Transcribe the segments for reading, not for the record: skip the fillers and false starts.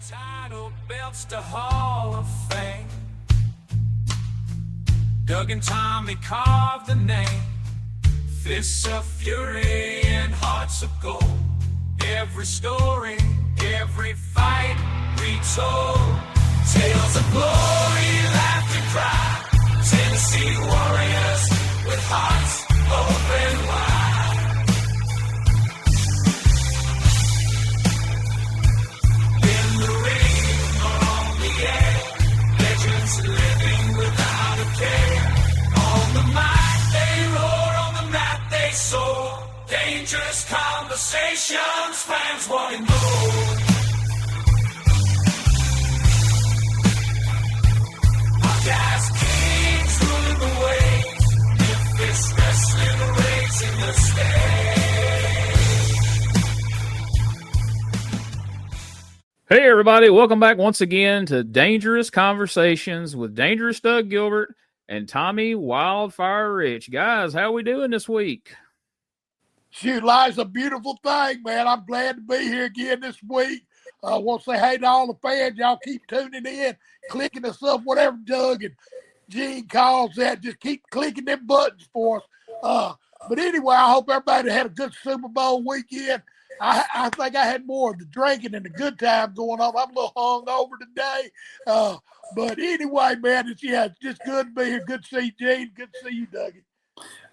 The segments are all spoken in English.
Title belts to Hall of Fame. Doug and Tommy carved the name. Fists of fury and hearts of gold. Every story, every fight retold. Tales of glory, laughter, cry. Tennessee warriors with hearts open wide. In the ring or on the air, legends living without a care. On the mic they roar, on the mat they soar. Dangerous conversations, fans wanting more. Podcast kings ruling the waves. Memphis wrestling raising the stage. Hey everybody, welcome back once again to Dangerous Conversations with Dangerous Doug Gilbert and Tommy Wildfire Rich. Guys, how we doing this week? Shoot, life's a beautiful thing, man. I'm glad to be here again this week. I want to say hey to all the fans. Y'all keep tuning in, clicking us up, whatever Doug and Gene calls that. Just keep clicking them buttons for us. But anyway, I hope everybody had a good Super Bowl weekend. I think I had more of the drinking and the good time going on. I'm a little hungover today. But anyway, man, it's just good to be here. Good to see you, Gene. Good to see you, Dougie.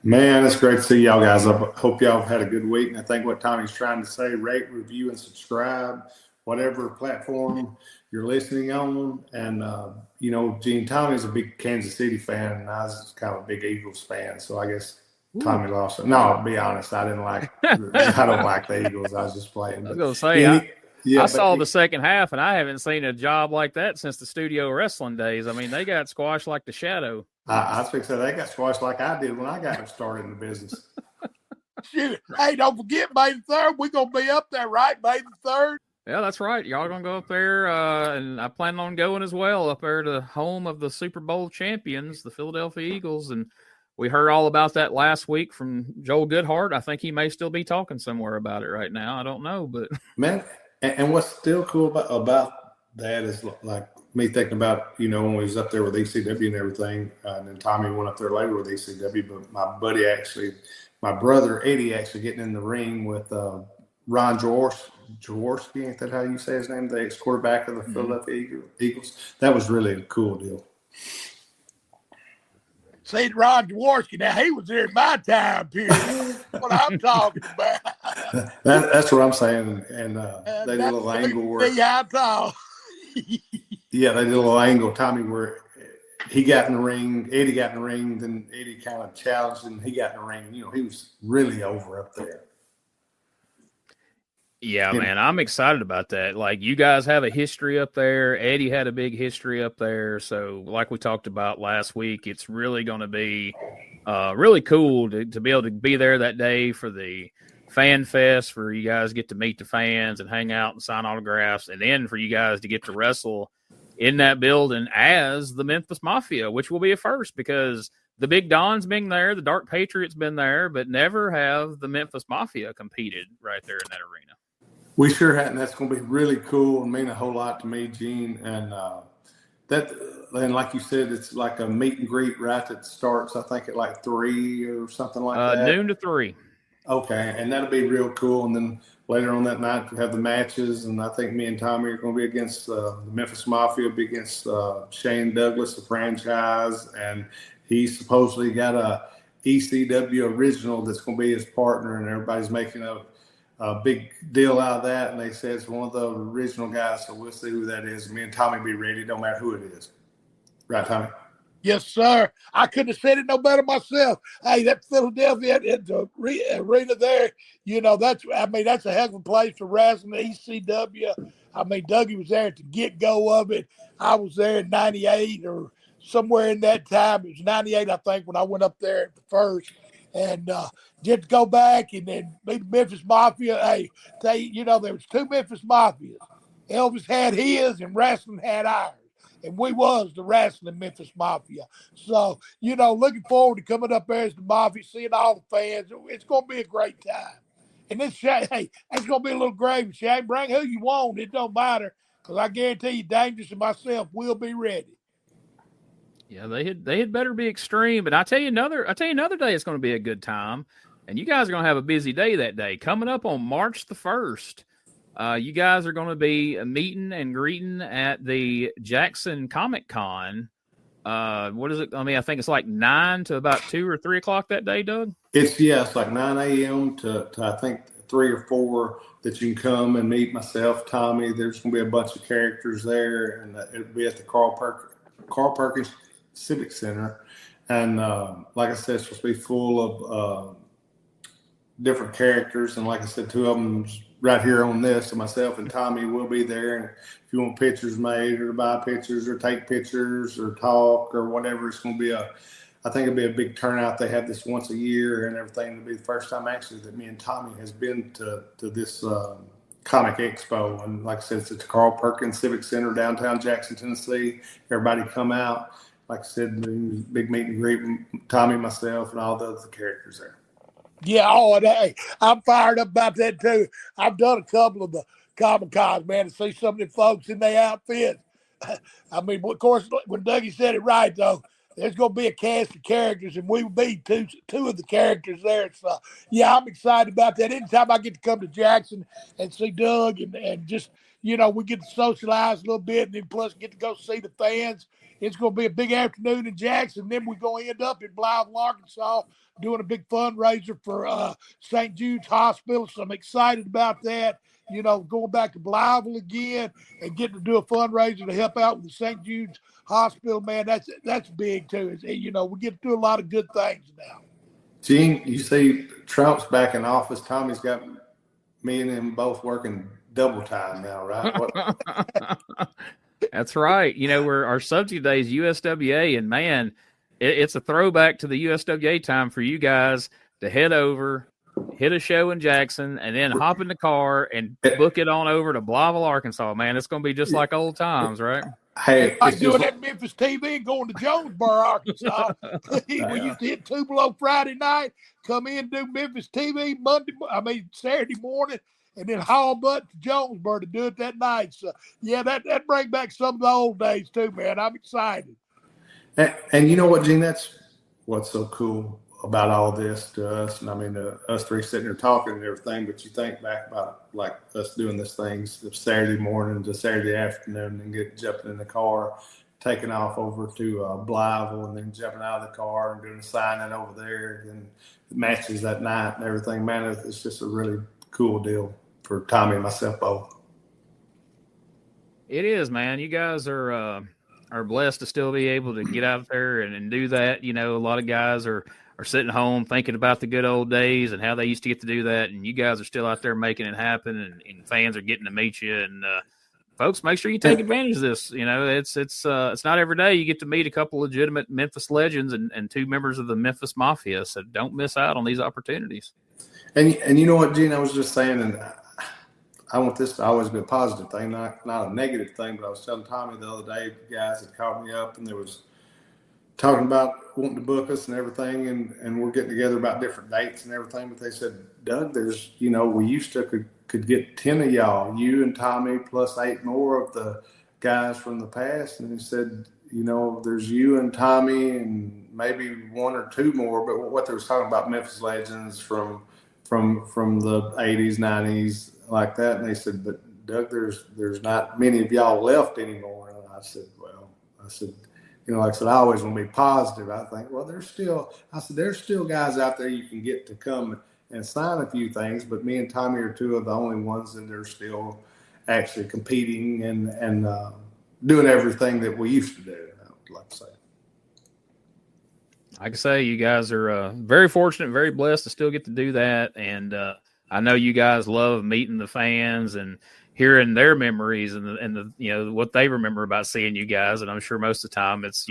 Man, it's great to see y'all guys. I hope y'all have had a good week. And I think what Tommy's trying to say, rate, review, and subscribe, whatever platform you're listening on. And, Gene, Tommy's a big Kansas City fan, and I was kind of a big Eagles fan. So I guess Tommy lost it. No, I'll be honest, I don't like the Eagles. I was just playing. I was going to say, I saw the second half, and I haven't seen a job like that since the studio wrestling days. I mean, they got squashed like the shadow. I was going to say, they got squashed like I did when I got started in the business. Shoot. Hey, don't forget May the 3rd. We're going to be up there, right? May the 3rd. Yeah, that's right. Y'all going to go up there, and I plan on going as well up there to the home of the Super Bowl champions, the Philadelphia Eagles. And we heard all about that last week from Joel Goodhart. I think he may still be talking somewhere about it right now. I don't know, but man, and what's still cool about that is like me thinking about, when we was up there with ECW and everything, and then Tommy went up there later with ECW, but my brother Eddie actually getting in the ring with Ron Jaworski, ain't that how you say his name? The ex-quarterback of the Philadelphia Eagles. That was really a cool deal. See, Ron Jaworski, now he was there in my time period. What I'm talking about. That's what I'm saying. And they did a little angle where yeah, they did a little angle, Tommy, where he got in the ring, Eddie got in the ring, then Eddie kind of challenged him, he got in the ring. He was really over up there. Yeah, man, I'm excited about that. Like, you guys have a history up there. Eddie had a big history up there. So, like we talked about last week, it's really going to be really cool to be able to be there that day for the fan fest, where you guys get to meet the fans and hang out and sign autographs, and then for you guys to get to wrestle in that building as the Memphis Mafia, which will be a first because the Big Don's been there, the Dark Patriots been there, but never have the Memphis Mafia competed right there in that arena. We sure hadn't. That's going to be really cool and mean a whole lot to me, Gene. And and like you said, it's like a meet and greet, right? That starts, I think, at like 3 or something like that. Noon to 3. Okay, and that'll be real cool. And then later on that night, we have the matches, and I think me and Tommy are going to be against the Memphis Mafia, be against Shane Douglas, the franchise, and he supposedly got a ECW original that's going to be his partner, and everybody's making a big deal out of that, and they say it's one of the original guys, so we'll see who that is. Me and Tommy be ready, no matter who it is. Right, Tommy? Yes, sir. I couldn't have said it no better myself. Hey, that Philadelphia arena there, that's a heck of a place for wrestling, ECW. I mean, Dougie was there at the get-go of it. I was there in 98 or somewhere in that time. It was 98, I think, when I went up there at the first. And just to go back and then beat the Memphis Mafia. Hey, there was 2 Memphis Mafias. Elvis had his and wrestling had ours. And we was the wrestling Memphis Mafia. So, looking forward to coming up there as the Mafia, seeing all the fans. It's going to be a great time. And it's going to be a little gravy. Shane, bring who you want. It don't matter. because I guarantee you, Dangerous and myself will be ready. Yeah, they had better be extreme. But I tell you another day it's going to be a good time, and you guys are going to have a busy day that day. Coming up on March the 1st, you guys are going to be meeting and greeting at the Jackson Comic Con. What is it? I mean, I think it's like 9 to about 2 or 3 o'clock that day, Doug. It's like 9 a.m. to I think 3 or 4 that you can come and meet myself, Tommy. There's going to be a bunch of characters there, and it'll be at the Carl Perkins Civic Center. And like I said, it's supposed to be full of different characters. And like I said, 2 of them right here on this, and myself and Tommy will be there. And if you want pictures made or to buy pictures or take pictures or talk or whatever, it's going to be I think it'll be a big turnout. They have this once a year and everything. It'll be the first time actually that me and Tommy has been to this comic expo. And like I said, it's at the Carl Perkins Civic Center, downtown Jackson, Tennessee. Everybody come out. Like I said, big meet and greet with Tommy, myself, and all the other characters there. Yeah, and hey, I'm fired up about that too. I've done a couple of the Comic Cons, man, to see some of the folks in their outfits. I mean, of course, when Dougie said it right, though, there's going to be a cast of characters, and we will be two of the characters there. So, yeah, I'm excited about that. Anytime I get to come to Jackson and see Doug and just, we get to socialize a little bit, and then plus get to go see the fans. It's going to be a big afternoon in Jackson. Then we're going to end up in Blytheville, Arkansas, doing a big fundraiser for St. Jude's Hospital. So I'm excited about that. Going back to Blytheville again and getting to do a fundraiser to help out with the St. Jude's Hospital, man, that's big too. We get to do a lot of good things now. Gene, you see Trump's back in office. Tommy's got me and him both working double time now, right? That's right. Our subject today is USWA, and man, it's a throwback to the USWA time for you guys to head over, hit a show in Jackson, and then hop in the car and book it on over to Blytheville, Arkansas. Man, it's going to be just like old times, right? Hey, like doing that Memphis TV and going to Jonesboro, Arkansas. We used to hit Tupelo Friday night, come in, do Memphis TV Saturday morning, and then haul butt to Jonesboro to do it that night. So, yeah, that brings back some of the old days too, man. I'm excited. And you know what, Gene? That's what's so cool about all this to us. And I mean, us three sitting here talking and everything, but you think back about like us doing this things Saturday morning to Saturday afternoon and jumping in the car, taking off over to Blytheville, and then jumping out of the car and doing a signing over there and matches that night and everything. Man, it's just a really cool deal for Tommy and myself both. It is, man. You guys are blessed to still be able to get out there and do that. A lot of guys are sitting home thinking about the good old days and how they used to get to do that. And you guys are still out there making it happen, and fans are getting to meet you. And folks, make sure you take advantage of this. It's not every day you get to meet a couple legitimate Memphis legends and 2 members of the Memphis Mafia. So don't miss out on these opportunities. And you know what, Gene, I was just saying, and I want this to always be a positive thing, not a negative thing, but I was telling Tommy the other day, the guys had called me up and there was talking about wanting to book us and everything, and we're getting together about different dates and everything. But they said, Doug, there's, we used to could get 10 of y'all, you and Tommy, plus 8 more of the guys from the past. And he said, there's you and Tommy and maybe 1 or 2 more. But what they was talking about, Memphis legends from the 80s, 90s, like that. And they said, but Doug, there's not many of y'all left anymore. And I said, like I said, I always want to be positive. I think, well, there's still guys out there you can get to come and sign a few things, but me and Tommy are 2 of the only ones that are still actually competing and doing everything that we used to do, I would like to say. Like I say, you guys are very fortunate, very blessed to still get to do that. And I know you guys love meeting the fans and hearing their memories and the what they remember about seeing you guys. And I'm sure most of the time it's,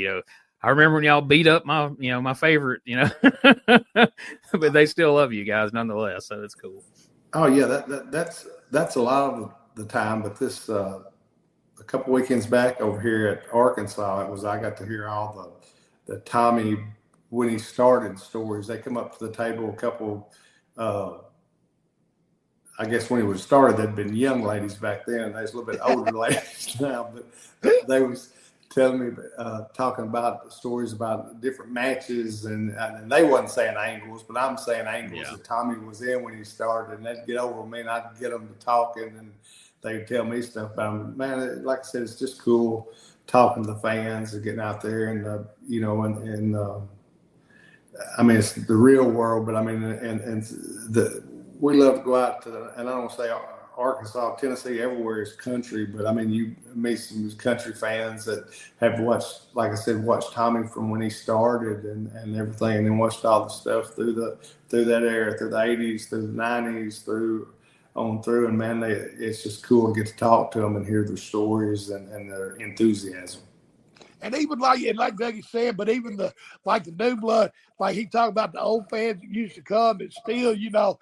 I remember when y'all beat up my favorite, but they still love you guys nonetheless. So it's cool. Oh yeah. That's a lot of the time, but this, a couple weekends back over here at Arkansas, I got to hear all the Tommy, when he started stories. They come up to the table, a couple, I guess when he was started, there'd been young ladies back then. There's a little bit older ladies now, but they was telling me, talking about stories about different matches, and they wasn't saying angles, but I'm saying angles that Tommy was in when he started, and they'd get over me, and I'd get them to talking, and they'd tell me stuff about them. Man, like I said, it's just cool talking to the fans and getting out there, and you know, and I mean, it's the real world, but I mean, and we love to go out to, and I don't say Arkansas, Tennessee, everywhere is country, but I mean, you meet some country fans that have watched, like I said, watched Tommy from when he started and everything, and then watched all the stuff through that era, through the 80s, through the 90s, through, and man, it's just cool to get to talk to them and hear their stories and their enthusiasm. And even like Dougie said, but even the new blood, like he talked about the old fans that used to come and still, you know,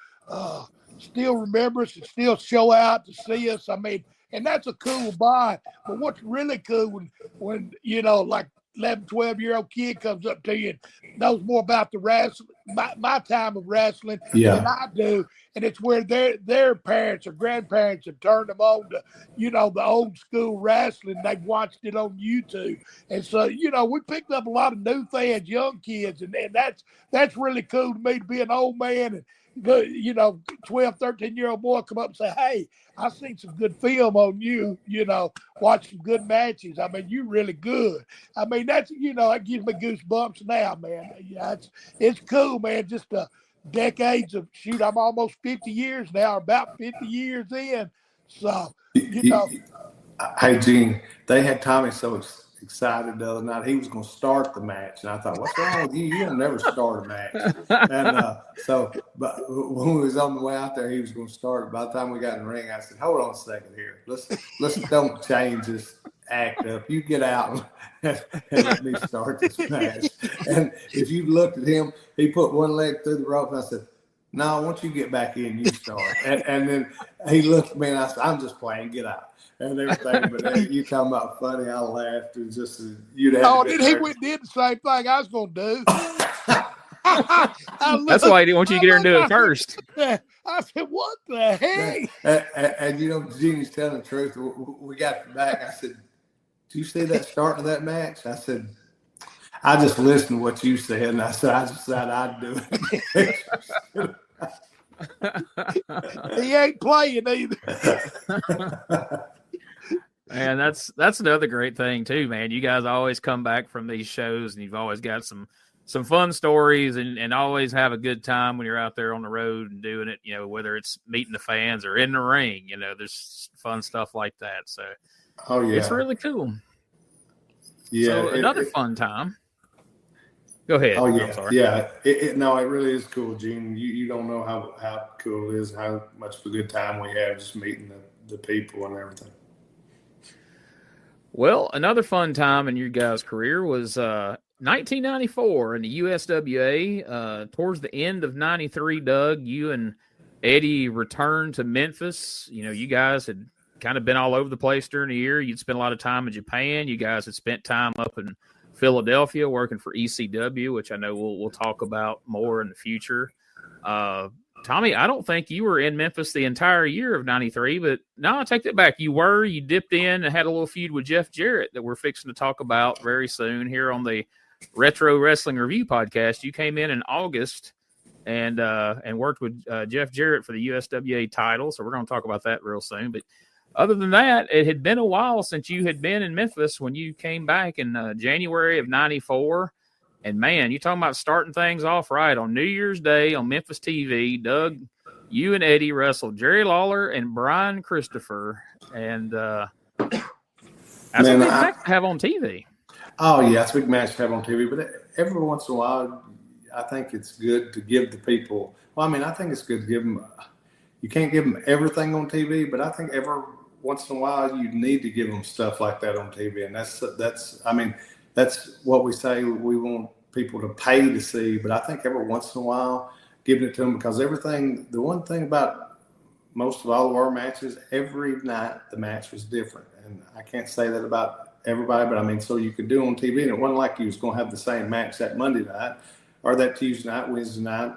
still remember us and still show out to see us. I mean, and that's a cool bond. But what's really cool when you know, like 11, 12-year-old kid comes up to you and knows more about the wrestling, my time of wrestling than I do. And it's where their parents or grandparents have turned them on to, you know, the old school wrestling. They've watched it on YouTube. And so, you know, we picked up a lot of new fans, young kids, and that's really cool to me to be an old man and, you know, 12, 13-year-old boy come up and say, hey, I seen some good film on you, you know, watch some good matches. I mean, you're really good. I mean, that's, you know, that gives me goosebumps now, man. Yeah, it's cool, man, just decades of, shoot, I'm almost 50 years now, about 50 years in. So, you know. Hey, Gene, they had Tommy so excited the other night. He was going to start the match. And I thought, what's wrong with you? You don't never start a match. And but when we was on the way out there, he was going to start. By the time we got in the ring, I said, hold on a second here. Let's don't change this act up. You get out and let me start this match. And if you looked at him, he put one leg through the rope, and I said, no, once you get back in, you start. And then he looked at me, and I said, I'm just playing. Get out. And everything, but you talking about funny, I laughed. It was just you'd have. Oh, then he went and did the same thing I was going to do. That's why he didn't want you to get here and do it first. I said, "What the heck?" And you know, Jeannie's telling the truth. We got back. I said, "Do you see that start of that match?" I said, "I just listened to what you said, and I said I decided I'd do it." He ain't playing either. Man, that's another great thing too, man. You guys always come back from these shows and you've always got some fun stories and always have a good time when you're out there on the road and doing it, you know, whether it's meeting the fans or in the ring, you know, there's fun stuff like that. So it's really cool. Yeah. So another fun time. Go ahead. Oh yeah. I'm sorry. Yeah. It really is cool, Gene. You don't know how cool it is, how much of a good time we have just meeting the people and everything. Well, another fun time in your guys' career was 1994 in the USWA. Towards the end of 93, Doug, you and Eddie returned to Memphis. You know, you guys had kind of been all over the place during the year. You'd spent a lot of time in Japan. You guys had spent time up in Philadelphia working for ECW, which I know we'll talk about more in the future. Tommy, I don't think you were in Memphis the entire year of 93, but no, I take that back. You dipped in and had a little feud with Jeff Jarrett that we're fixing to talk about very soon here on the Retro Wrestling Review podcast. You came in August and worked with Jeff Jarrett for the USWA title. So we're going to talk about that real soon. But other than that, it had been a while since you had been in Memphis when you came back in January of 94. And, man, you're talking about starting things off right. On New Year's Day on Memphis TV, Doug, you and Eddie wrestled Jerry Lawler and Brian Christopher. And that's a big match to have on TV. Oh, yeah, it's a big match to have on TV. But every once in a while, I think it's good to give the people – well, I mean, I think it's good to give them – you can't give them everything on TV, but I think every once in a while you need to give them stuff like that on TV. And that's what we say we want people to pay to see, but I think every once in a while giving it to them, because the one thing about most of all of our matches, every night the match was different. And I can't say that about everybody, but I mean, so you could do it on TV, and it wasn't like you was going to have the same match that Monday night or that Tuesday night, Wednesday night,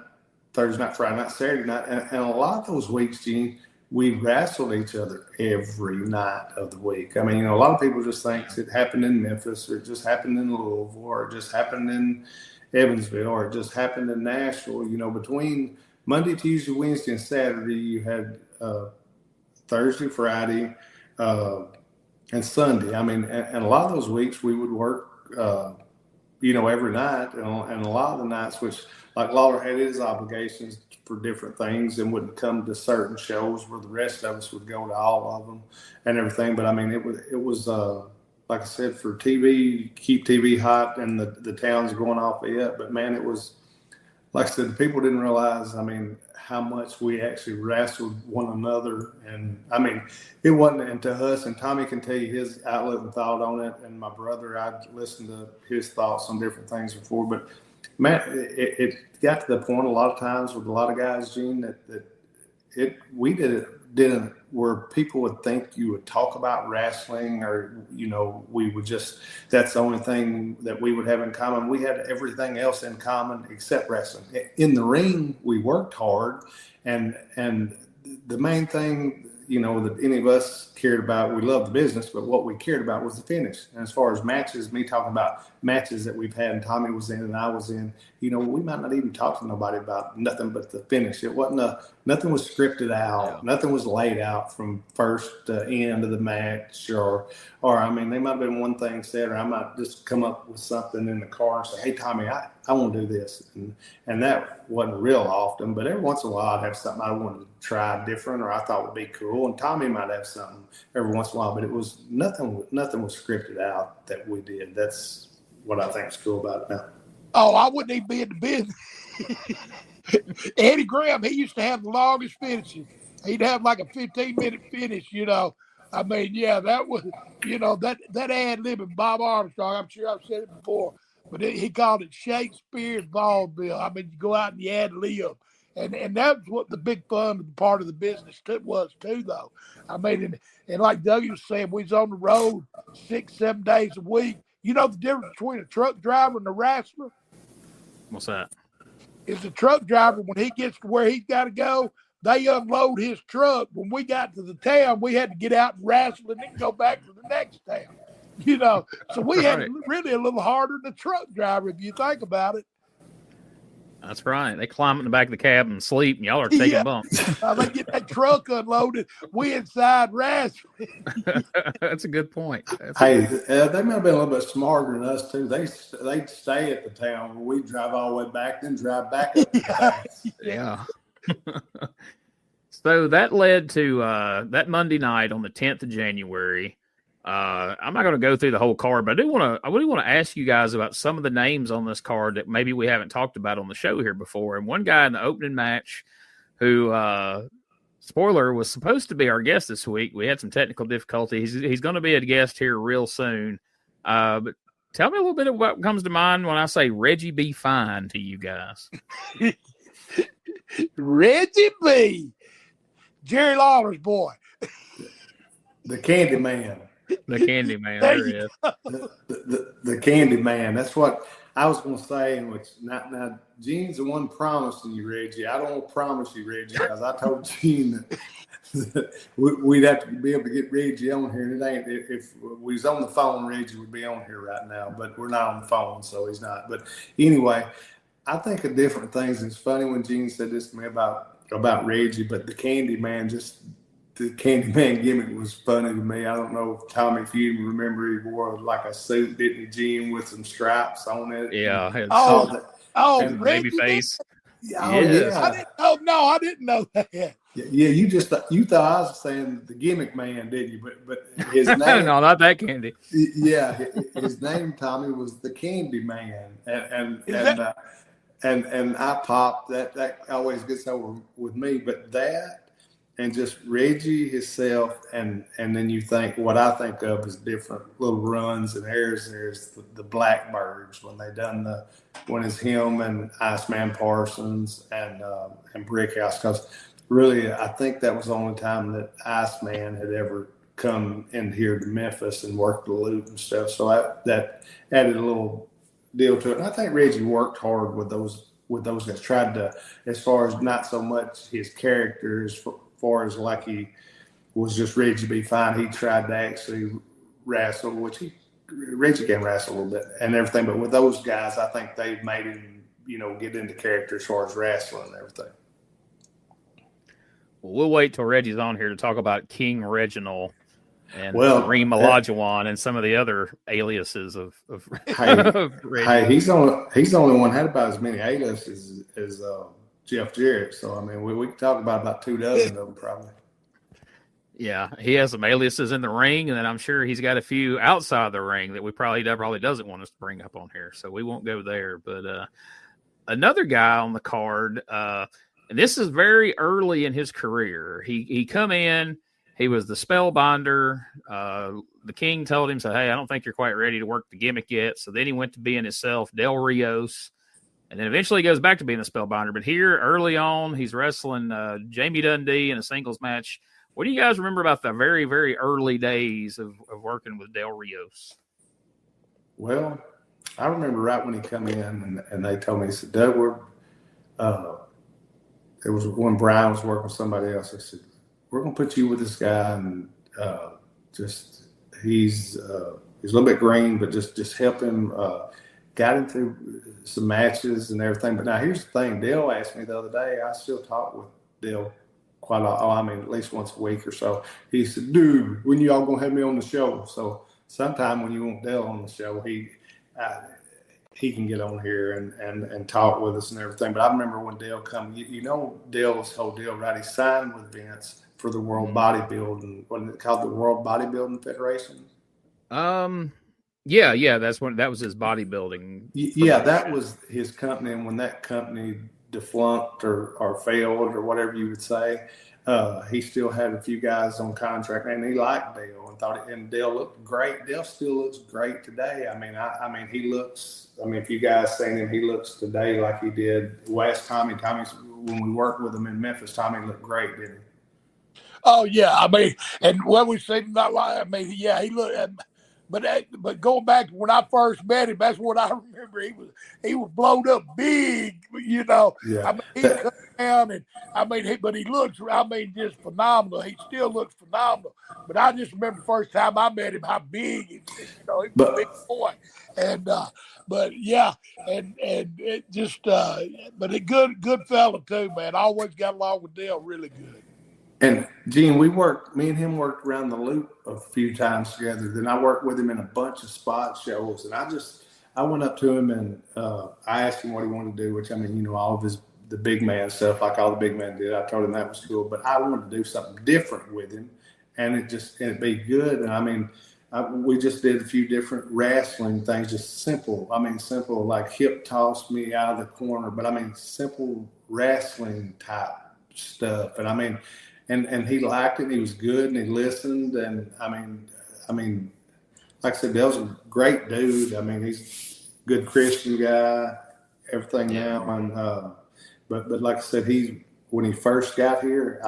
Thursday night, Friday night, Saturday night. And a lot of those weeks, Gene, we wrestled each other every night of the week. I mean, a lot of people just think it happened in Memphis, or it just happened in Louisville, or it just happened in Evansville, or it just happened in Nashville. Between Monday, Tuesday, Wednesday, and Saturday, you had Thursday, Friday, and Sunday. I mean, and a lot of those weeks we would work, every night, and a lot of the nights, which like Lawler had his obligations for different things and wouldn't come to certain shows where the rest of us would go to all of them and everything. But I mean, it was like I said, for TV, keep TV hot, and the town's going off it. But man, it was, like I said, the people didn't realize, I mean, how much we actually wrestled one another. And I mean, it wasn't, and to us, and Tommy can tell you his outlook and thought on it, and my brother, I'd listened to his thoughts on different things before, but man, it got to the point a lot of times with a lot of guys, Gene, that we didn't where people would think you would talk about wrestling, or we would just, that's the only thing that we would have in common. We had everything else in common except wrestling. In the ring, we worked hard, and the main thing that any of us cared about, we loved the business, but what we cared about was the finish. And as far as matches, me talking about matches that we've had and Tommy was in and I was in, we might not even talk to nobody about nothing but the finish. It wasn't nothing was scripted out. Yeah. Nothing was laid out from first to end of the match, or I mean, they might have been one thing said, or I might just come up with something in the car and say, hey, Tommy, I want to do this. And that wasn't real often, but every once in a while I'd have something I wanted to try different, or I thought would be cool. And Tommy might have something every once in a while, but it was nothing was scripted out that we did. That's what I think is cool about it now. Oh, I wouldn't even be in the business. Eddie Graham, he used to have the longest finishes. He'd have like a 15-minute finish, I mean, yeah, that was, that ad-libbing Bob Armstrong, I'm sure I've said it before, but he called it Shakespeare's vaudeville. I mean, you go out and you ad-lib. And that's what the big fun part of the business was too, though. I mean, and like Doug was saying, we was on the road 6-7 days a week. You know the difference between a truck driver and a wrestler? What's that? Is the truck driver, when he gets to where he's got to go, they unload his truck. When we got to the town, we had to get out and wrestle and then go back to the next town. So we had really a little harder than the truck driver, if you think about it. That's right. They climb in the back of the cab and sleep, and y'all are taking bumps. They get that truck unloaded. We inside wrestling. That's a good point. They might have been a little bit smarter than us, too. They'd stay at the town where we drive all the way back, then drive back up. Yeah. So that led to that Monday night on the 10th of January. I'm not going to go through the whole card, but I really want to ask you guys about some of the names on this card that maybe we haven't talked about on the show here before. And one guy in the opening match who, spoiler, was supposed to be our guest this week. We had some technical difficulties. He's going to be a guest here real soon. But tell me a little bit of what comes to mind when I say Reggie B fine to you guys. Reggie B, Jerry Lawler's boy. The Candy Man. The Candy Man. There he is. The Candy Man. That's what I was going to say. And which now, Gene's the one promising you, Reggie. I don't promise you, Reggie, because I told Gene that we'd have to be able to get Reggie on here. And it ain't, if we was on the phone, Reggie would be on here right now. But we're not on the phone, so he's not. But anyway, I think of different things. It's funny when Gene said this to me about Reggie, but the Candy Man the Candyman gimmick was funny to me. I don't know, Tommy, if you even remember, he wore like a suit, didn't he, Gene, with some stripes on it? Yeah. Baby face. Oh, yes. I didn't know that. Yeah, you thought I was saying the gimmick man, didn't you? But his name, no, not that Candy. Yeah, his name, Tommy, was the Candy Man, and I popped that always gets over with me, but that. And just Reggie himself, and then you think, what I think of is different little runs and airs. There's the Blackbirds when it's him and Iceman Parsons and Brickhouse. Because really, I think that was the only time that Iceman had ever come in here to Memphis and worked the loop and stuff. So that added a little deal to it. And I think Reggie worked hard with those with those guys. Tried to, as far as not so much his character, as far as like he was just Reggie B fine. He tried to actually wrestle, which Reggie can wrestle a little bit and everything. But with those guys, I think they've made him, get into character as far as wrestling and everything. Well, we'll wait till Reggie's on here to talk about King Reginald and Reem Olajuwon and some of the other aliases of hey, he's the only one had about as many aliases as Jeff Jarrett. So I mean, we can talk about 2 dozen of them probably. Yeah, he has some aliases in the ring, and then I'm sure he's got a few outside the ring that we probably doesn't want us to bring up on here, so we won't go there. But another guy on the card, and this is very early in his career. He come in. He was the Spellbinder. The King told him, said, hey, I don't think you're quite ready to work the gimmick yet. So then he went to being himself, Del Rios. And then eventually he goes back to being the Spellbinder. But here, early on, he's wrestling Jamie Dundee in a singles match. What do you guys remember about the very, very early days of working with Del Rios? Well, I remember right when he come in and they told me, he said, Doug, it was when Brian was working with somebody else. I said, we're going to put you with this guy, and he's a little bit green, but just help him. Got him through some matches and everything. But now here's the thing. Dale asked me the other day. I still talk with Dale quite a lot. At least once a week or so. He said, dude, when y'all going to have me on the show? So sometime when you want Dale on the show, he can get on here and talk with us and everything. But I remember when Dale come, Dale's whole deal, right? He signed with Vince for the World Bodybuilding, what is it called, the World Bodybuilding Federation? Yeah, that was his bodybuilding. Yeah, that was his company, and when that company defunct or failed or whatever you would say, he still had a few guys on contract, and he liked Dale and thought, and Dale looked great. Dale still looks great today. I mean, he looks. I mean, if you guys seen him, he looks today like he did last time. Tommy's when we worked with him in Memphis. Tommy looked great, didn't he? Oh yeah, I mean, and when we seen him, he looked. But going back to when I first met him, that's what I remember. He was blown up big, Yeah. I mean, he cut down, and but he looks, just phenomenal. He still looks phenomenal. But I just remember the first time I met him, how big he was a big boy, but it just, but a good fella too, man. I always got along with Dale really good. And Gene, me and him worked around the loop a few times together. Then I worked with him in a bunch of spot shows. And I went up to him and I asked him what he wanted to do, which, all of the big man stuff, like all the big men did. I told him that was cool, but I wanted to do something different with him and it'd be good. And we just did a few different wrestling things, just simple. Simple, like hip toss me out of the corner, but simple wrestling type stuff. And and he liked it, and he was good, and he listened, and like I said, Dale's a great dude. He's a good Christian guy, everything now, and but like I said, when he first got here,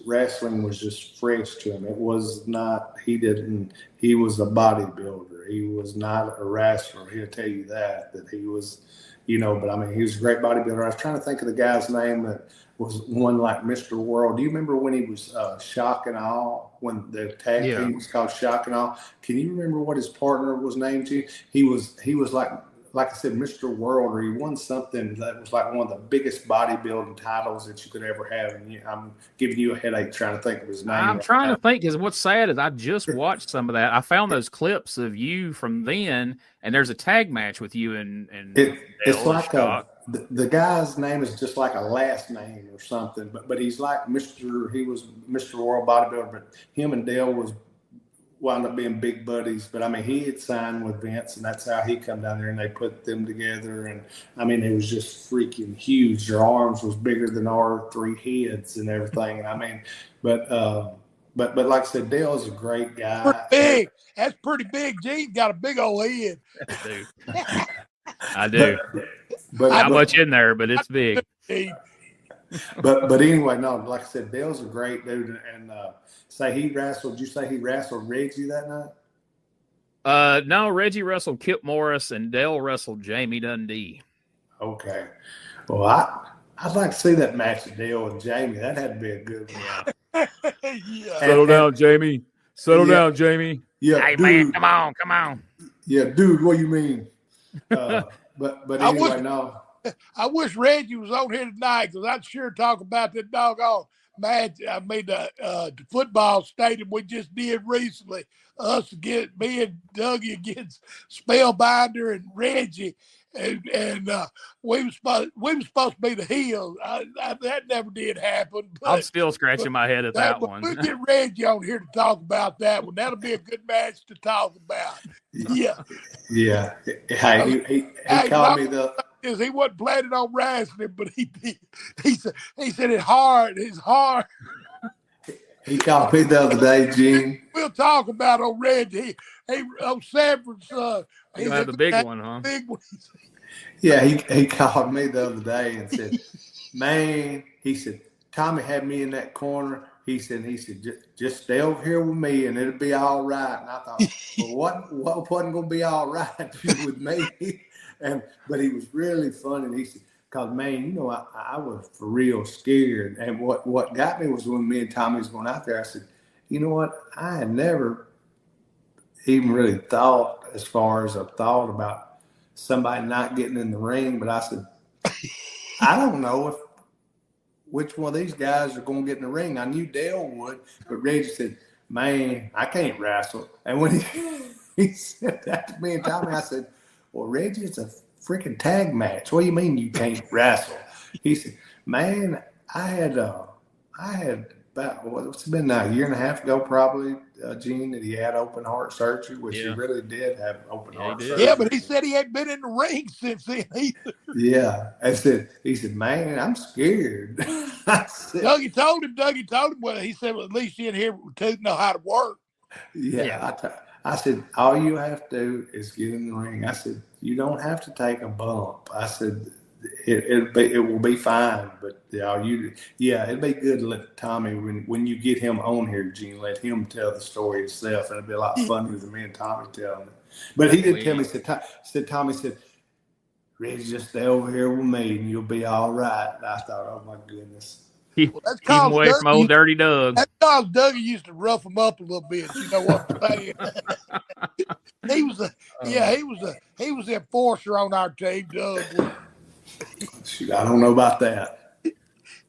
wrestling was just fresh to him. It was not, he was a bodybuilder. He was not a wrestler. He'll tell you that he was, but he was a great bodybuilder. I was trying to think of the guy's name that was one like Mr. World. Do you remember when he was Shock and Awe, when the tag team was called Shock and Awe? Can you remember what his partner was named to? He was like I said, Mr. World, or he won something that was like one of the biggest bodybuilding titles that you could ever have. And I'm giving you a headache trying to think of his name. I'm trying to think, because what's sad is I just watched some of that. I found those clips of you from then, and there's a tag match with you and it's like the guy's name is just like a last name or something, but he's like he was Mr. World Bodybuilder, but him and Dale wound up being big buddies. But he had signed with Vince, and that's how he come down there, and they put them together. And it was just freaking huge. Their arms was bigger than our 3 heads and everything. But like I said, Dale's a great guy. Pretty big. That's pretty big. Gene's got a big old head. I do. But not much in there, but it's big. But anyway, no, like I said, Dale's a great dude. And did you say he wrestled Reggie that night? No, Reggie wrestled Kip Morris and Dale wrestled Jamie Dundee. Okay. Well, I'd like to see that match of Dale and Jamie. That had to be a good one. Yeah. Settle down, Jamie. Settle down, Jamie. Yeah, Hey, dude. man, come on. Yeah, dude, what do you mean? But anyway, no. I wish Reggie was on here tonight because I'd sure talk about that doggone match. I mean, the football stadium we just did recently. Me and Dougie against Spellbinder and Reggie. And we were supposed to be the heels. That never did happen. But, I'm still scratching my head at that one. We'll get Reggie on here to talk about that one. That'll be a good match to talk about. Yeah. Yeah. Hey, he called me the. He wasn't planning on wrestling, but he did. He said it's hard. It's hard. He called me the other day, Gene. We'll talk about on Reggie. He on Sanford's. You have the big one, huh? Big one. Yeah, he called me the other day and said, "Man," he said, "Tommy had me in that corner." He said, just stay over here with me and it'll be all right. And I thought, well, what wasn't going to be all right with me? But he was really funny. And he said, because, man, you know, I was for real scared. And what got me was when me and Tommy was going out there, I said, you know what? I had never even really thought as far as a thought about somebody not getting in the ring. But I said, I don't know which one of these guys are going to get in the ring. I knew Dale would, but Reggie said, man, I can't wrestle. And when he said that to me and Tommy, I said, well, Reggie, it's a freaking tag match. What do you mean you can't wrestle? He said, man, I had about, what's it been now, a year and a half ago probably, Gene, that he had open heart surgery, which he really did have open heart surgery. Yeah, but he said he hadn't been in the ring since then either. Yeah. He said, man, I'm scared. Dougie told him, well, he said, well, at least in here to know how to work. Yeah. I said, all you have to do is get in the ring. I said, you don't have to take a bump. I said, it will be fine. But it'd be good to let Tommy, when you get him on here, Gene, let him tell the story himself. And it'd be a lot funnier than me and Tommy telling it. But he did tell me, Tommy said, Reggie, just stay over here with me and you'll be all right. And I thought, oh my goodness. Keep him away from old Dirty Doug. That's because Dougie used to rough him up a little bit. You know what I'm saying? He was the enforcer on our team, Doug. Shoot, I don't know about that.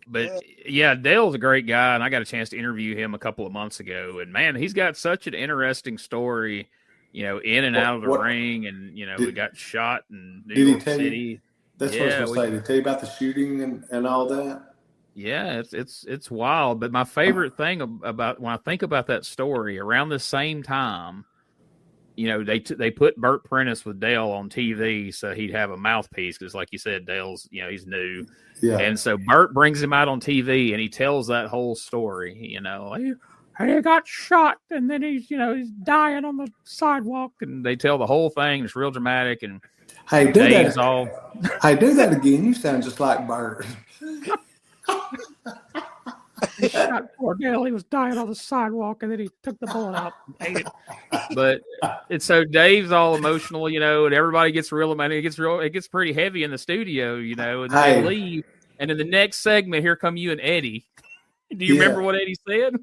But yeah, Dale's a great guy, and I got a chance to interview him a couple of months ago. And man, he's got such an interesting story, you know, in and out of the ring, and you know, we got shot in New York City. That's what I was going to say. Did he tell you about the shooting and all that? Yeah, it's wild. But my favorite thing about when I think about that story, around the same time, you know, they put Bert Prentice with Dale on TV so he'd have a mouthpiece because, like you said, Dale's, you know, he's new. Yeah. And so Bert brings him out on TV and he tells that whole story. You know, he got shot and then he's dying on the sidewalk, and they tell the whole thing. It's real dramatic. And hey, do that again. You sound just like Bert. He shot poor Dale. He was dying on the sidewalk, and then he took the bullet out and ate it. But it's so Dave's all emotional, you know, and everybody gets real. I mean, it gets pretty heavy in the studio, you know, and they leave. And in the next segment, here come you and Eddie. Do you remember what Eddie said?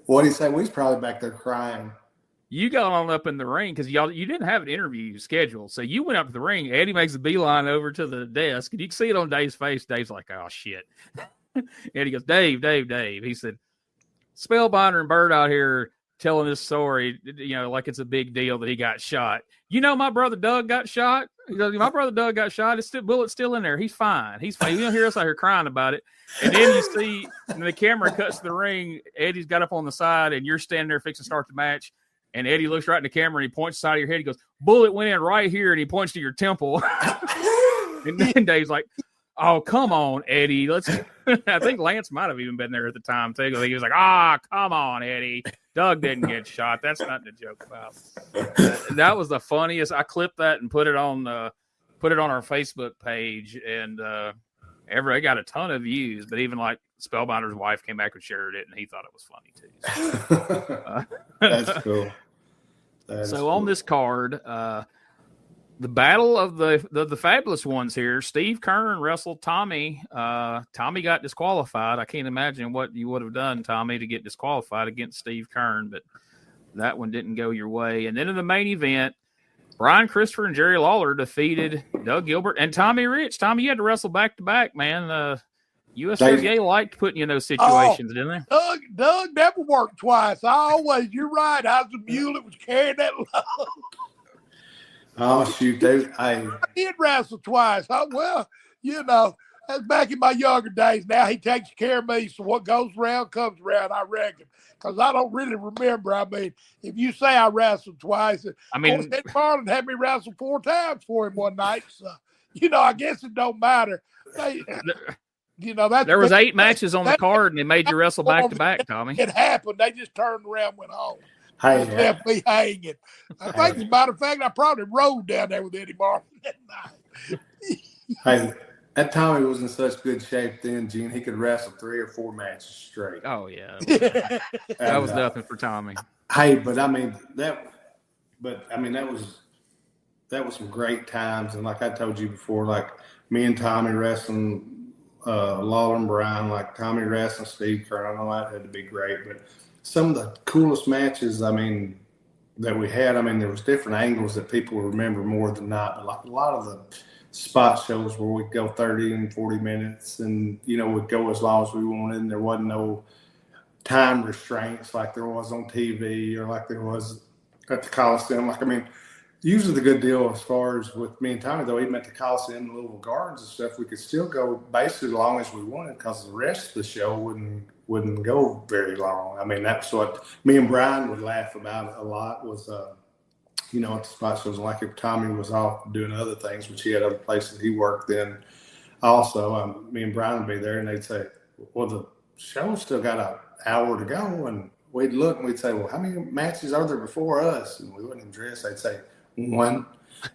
What did he say? We was probably back there crying. You got on up in the ring because you didn't have an interview scheduled. So you went up to the ring. Eddie makes a beeline over to the desk, and you can see it on Dave's face. Dave's like, oh, shit. Eddie goes, Dave. He said, Spellbinder and Bert out here telling this story, you know, like it's a big deal that he got shot. You know, my brother Doug got shot. He goes, my brother Doug got shot. Bullet's still in there. He's fine. You don't hear us out here crying about it. And then you see, when the camera cuts to the ring, Eddie's got up on the side, and you're standing there fixing to start the match. And Eddie looks right in the camera and he points to the side of your head. He goes, bullet went in right here, and he points to your temple. And then Dave's like, oh, come on, Eddie. I think Lance might have even been there at the time, too. He was like, come on, Eddie. Doug didn't get shot. That's nothing to joke about. That was the funniest. I clipped that and put it on our Facebook page, and it got a ton of views. But even like Spellbinder's wife came back and shared it, and he thought it was funny, too. So, That's cool. On this card, The battle of the fabulous ones here. Steve Kern wrestled Tommy. Tommy got disqualified. I can't imagine what you would have done, Tommy, to get disqualified against Steve Kern, but that one didn't go your way. And then in the main event, Brian Christopher and Jerry Lawler defeated Doug Gilbert and Tommy Rich. Tommy, you had to wrestle back-to-back, man. USWA liked putting you in those situations, didn't they? Doug never worked twice. You're right. I was a mule that was carrying that load. Oh, shoot. I did wrestle twice. That's back in my younger days. Now he takes care of me, so what goes around comes around, I reckon. Because I don't really remember. I mean, if you say I wrestled twice, Ed Marlin had me wrestle 4 times for him one night. So, I guess it don't matter. There was 8 matches on the card, and they made you wrestle back-to-back, Tommy. It happened. They just turned around and went home. Hey, left me hanging. I think, as a matter of fact, I probably rode down there with Eddie Marlin that night. Hey, that Tommy was in such good shape then, Gene. He could wrestle 3 or 4 matches straight. Oh yeah, that was nothing for Tommy. Hey, but that was some great times. And like I told you before, like me and Tommy wrestling Lawler and Brian, like Tommy wrestling Steve Kern. I know that had to be great, but some of the coolest matches, that we had, there was different angles that people remember more than not. But like a lot of the spot shows where we'd go 30 and 40 minutes and, we'd go as long as we wanted, and there wasn't no time restraints like there was on TV or like there was at the Coliseum. Usually the good deal as far as with me and Tommy, though, even at the Coliseum, the Louisville Gardens and stuff, we could still go basically as long as we wanted because the rest of the show wouldn't go very long. That's what me and Brian would laugh about a lot was, at the spot shows, like if Tommy was off doing other things, which he had other places he worked in also, me and Brian would be there and they'd say, well, the show's still got an hour to go. And we'd look and we'd say, well, how many matches are there before us? And we wouldn't even dress. They'd say, 1.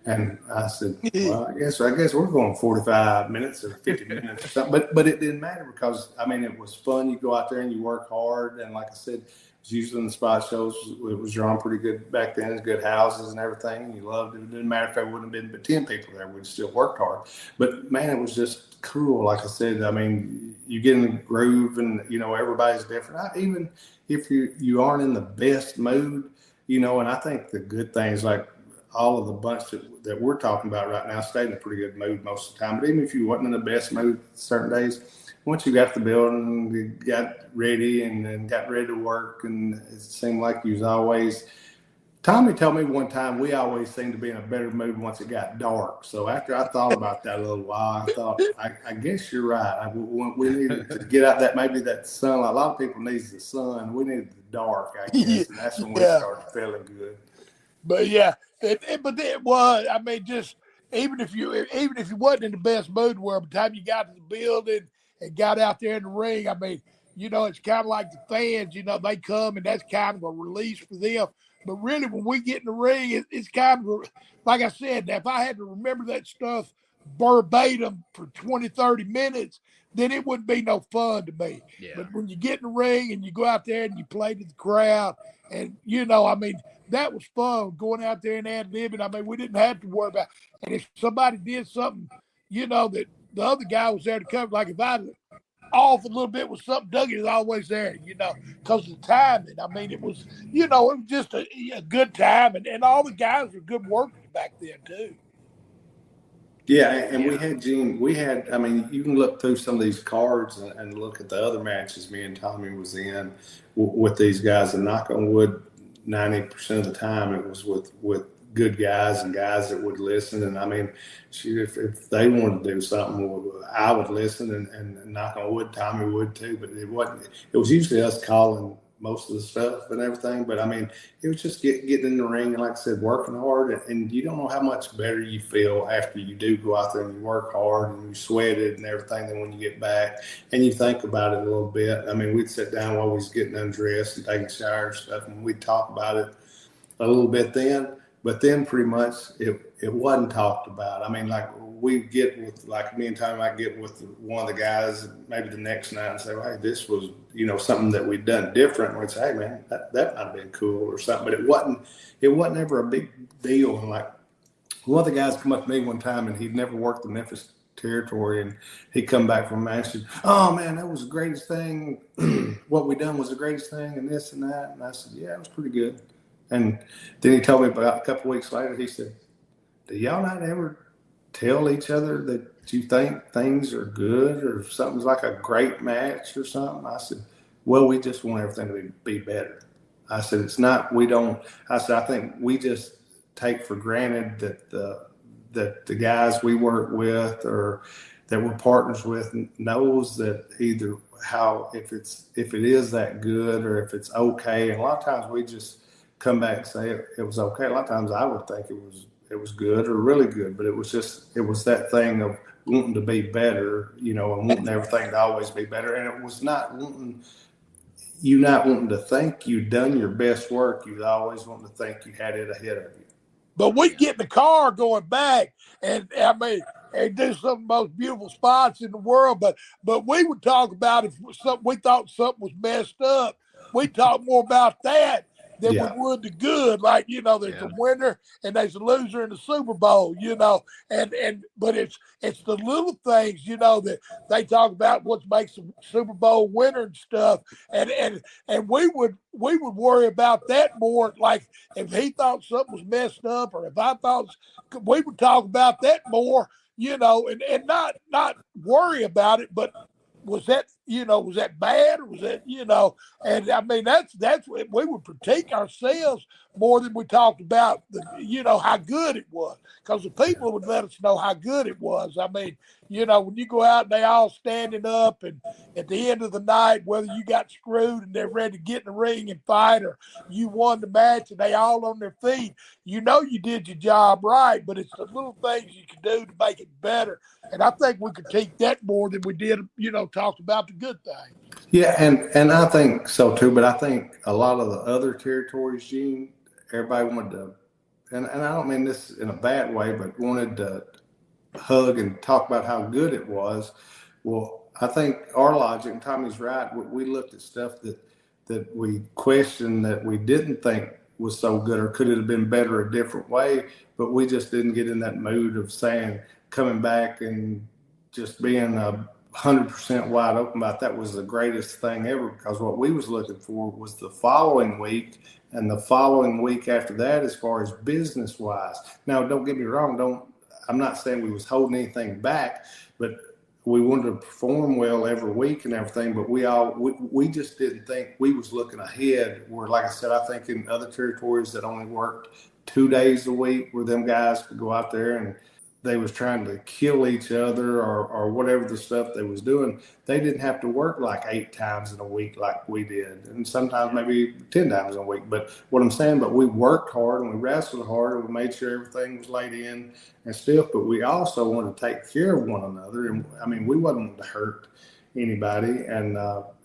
And I said, well, I guess we're going 45 minutes or 50 minutes or something. But it didn't matter because, it was fun. You go out there and you work hard. And like I said, it's usually in the spot shows, it was drawn pretty good back then, good houses and everything. And you loved it. It didn't matter if there wouldn't have been but 10 people there. We'd still worked hard. But, man, it was just cool. Like I said, you get in the groove and, everybody's different. Even if you aren't in the best mood, and I think the good things like all of the bunch that we're talking about right now stayed in a pretty good mood most of the time. But even if you wasn't in the best mood certain days, once you got to the building, you got ready and got ready to work, and it seemed like you was always – Tommy told me one time we always seemed to be in a better mood once it got dark. So after I thought about that a little while, I thought, I guess you're right. We needed to get out maybe that sun. A lot of people need the sun. We needed the dark, I guess, and that's when we started feeling good. But yeah, it was. Just even if you wasn't in the best mood, where by the time you got to the building and got out there in the ring, it's kind of like the fans. They come and that's kind of a release for them. But really, when we get in the ring, it's kind of like I said. Now, if I had to remember that stuff verbatim for 20, 30 minutes, then it wouldn't be no fun to me. Yeah. But when you get in the ring and you go out there and you play to the crowd, and that was fun going out there and ad-libbing. We didn't have to worry about. And if somebody did something, that the other guy was there to cover. Like if I off a little bit with something, Dougie was always there, because of the timing. It was, it was just a good time. And all the guys were good workers back then, too. Yeah, and we had, Gene, you can look through some of these cards and look at the other matches me and Tommy was in with these guys, and knock on wood, 90% of the time it was with good guys and guys that would listen. And if they wanted to do something, I would listen and knock on wood, Tommy would too. But it was usually us calling most of the stuff and everything. But it was just getting in the ring and, like I said, working hard. And you don't know how much better you feel after you do go out there and you work hard and you sweat it and everything than when you get back and you think about it a little bit. We'd sit down while we was getting undressed and taking showers and stuff, and we'd talk about it a little bit then. But then pretty much it wasn't talked about. Like we get with, like me and Tommy might get with one of the guys maybe the next night and say, well, hey, this was, something that we'd done different. And we'd say, hey, man, that might have been cool or something. But it wasn't ever a big deal. And like one of the guys come up to me one time, and he'd never worked the Memphis territory, and he come back from a match and, oh man, that was the greatest thing. What we done was the greatest thing, and this and that. And I said, yeah, it was pretty good. And then he told me about a couple of weeks later, he said, do y'all not ever tell each other that you think things are good or something's like a great match or something? I said, well, we just want everything to be better. I said, it's not, we don't, I said, I think we just take for granted that the guys we work with or that we're partners with knows that either how, if it is that good or if it's okay. And a lot of times we just come back and say it was okay. A lot of times I would think it was good or really good, but it was that thing of wanting to be better, and wanting everything to always be better. And it was not wanting to think you'd done your best work. You always wanting to think you had it ahead of you. But we get in the car going back, and do some of the most beautiful spots in the world. But we would talk about if we thought something was messed up, we talk more about that than we would the good. Like, there's a winner and there's a loser in the Super Bowl, but it's the little things, that they talk about what makes a Super Bowl winner and stuff. And we would worry about that more. Like if he thought something was messed up or if I thought, we would talk about that more, and not worry about it, but was that bad or was that, and I mean, that's what we would critique ourselves more than we talked about how good it was, because the people would let us know how good it was. I mean, when you go out and they all standing up and at the end of the night, whether you got screwed and they're ready to get in the ring and fight or you won the match and they all on their feet, you did your job right, but it's the little things you can do to make it better. And I think we critique that more than we did, talk about the good things. Yeah, and I think so too, but I think a lot of the other territories, Gene, everybody wanted to, and I don't mean this in a bad way, but wanted to hug and talk about how good it was. Well, I think our logic, and Tommy's right, we looked at stuff that we questioned that we didn't think was so good or could it have been better a different way, but we just didn't get in that mood of saying, coming back and just being 100% wide open about that was the greatest thing ever, because what we was looking for was the following week and the following week after that as far as business wise. Now, don't get me wrong, I'm not saying we was holding anything back, but we wanted to perform well every week and everything, but we just didn't think we was looking ahead where, like I said, I think in other territories that only worked 2 days a week where them guys could go out there and they was trying to kill each other or whatever the stuff they was doing, they didn't have to work like 8 times in a week like we did, and sometimes maybe 10 times in a week. But what I'm saying, but we worked hard and we wrestled hard and we made sure everything was laid in and stuff, but we also wanted to take care of one another. And I mean, we wasn't to hurt anybody and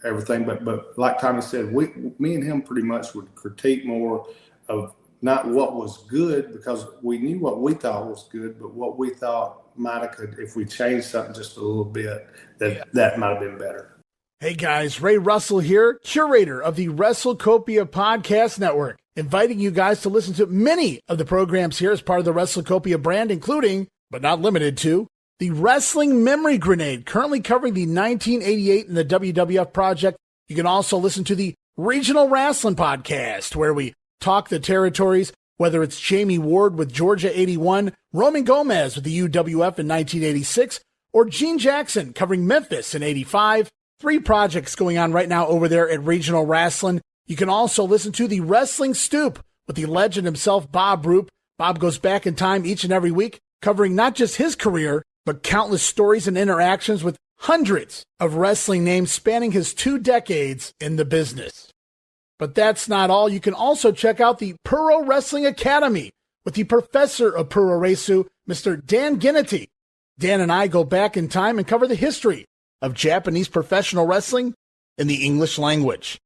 everything, but like Tommy said, me and him pretty much would critique more of not what was good, because we knew what we thought was good, but what we thought might have could, if we changed something just a little bit, that might have been better. Hey guys, Ray Russell here, curator of the WrestleCopia Podcast Network, inviting you guys to listen to many of the programs here as part of the WrestleCopia brand, including, but not limited to, the Wrestling Memory Grenade, currently covering the 1988 and the WWF project. You can also listen to the Regional Wrestling Podcast, where we talk the territories, whether it's Jamie Ward with Georgia 81, Roman Gomez with the UWF in 1986, or Gene Jackson covering Memphis in 85. 3 projects going on right now over there at Regional Wrestling. You can also listen to the Wrestling Stoop with the legend himself, Bob Roop. Bob goes back in time each and every week, covering not just his career, but countless stories and interactions with hundreds of wrestling names spanning his 2 decades in the business. But that's not all. You can also check out the Puro Wrestling Academy with the professor of Puro Resu, Mr. Dan Ginnity. Dan and I go back in time and cover the history of Japanese professional wrestling in the English language.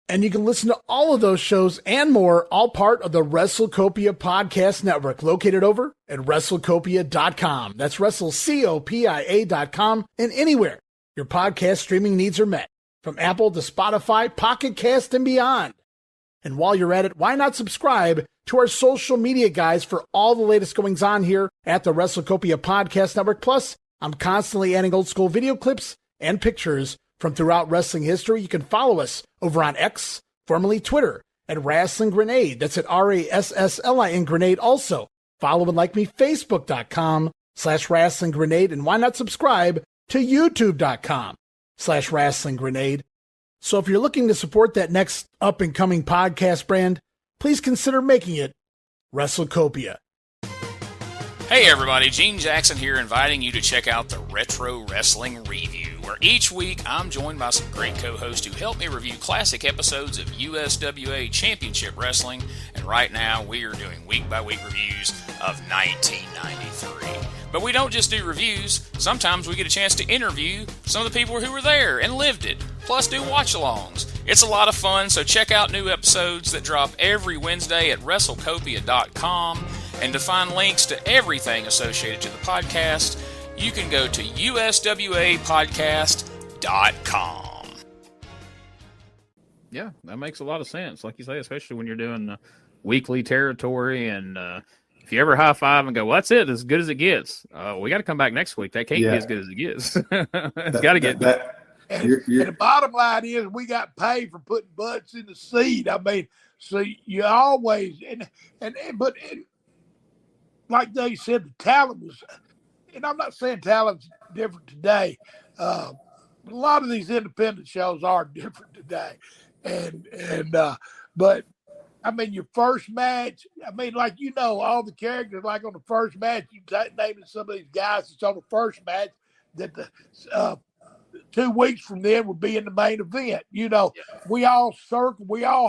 And you can listen to all of those shows and more, all part of the WrestleCopia Podcast Network, located over at WrestleCopia.com. That's WrestleCopia.com, and anywhere your podcast streaming needs are met, from Apple to Spotify, Pocket Cast, and beyond. And while you're at it, why not subscribe to our social media guys for all the latest goings on here at the WrestleCopia Podcast Network. Plus, I'm constantly adding old school video clips and pictures from throughout wrestling history. You can follow us over on X, formerly Twitter, at Wrestling Grenade. That's at RASSLIN Grenade. Also, follow and like me, Facebook.com/Wrestling Grenade. And why not subscribe to YouTube.com/Wrestling Grenade. So if you're looking to support that next up-and-coming podcast brand, please consider making it WrestleCopia. Hey everybody, Gene Jackson here, inviting you to check out the Retro Wrestling Review, where each week I'm joined by some great co-hosts who help me review classic episodes of USWA Championship Wrestling, and right now we are doing week-by-week reviews of 1993. But we don't just do reviews, sometimes we get a chance to interview some of the people who were there and lived it, plus do watch-alongs. It's a lot of fun, so check out new episodes that drop every Wednesday at WrestleCopia.com. And to find links to everything associated to the podcast, you can go to USWApodcast.com. Yeah, that makes a lot of sense. Like you say, especially when you're doing weekly territory. And if you ever high five and go, well, that's it, as good as it gets. We got to come back next week. That can't be as good as it gets. It's got to get that. And the bottom line is we got paid for putting butts in the seat. I mean, so you always, but like they said, the talent was, and I'm not saying talent's different today. A lot of these independent shows are different today. But I mean, your first match, I mean, like, you know, all the characters, like on the first match, you naming some of these guys that's on the first match that the 2 weeks from then would be in the main event. You know, we all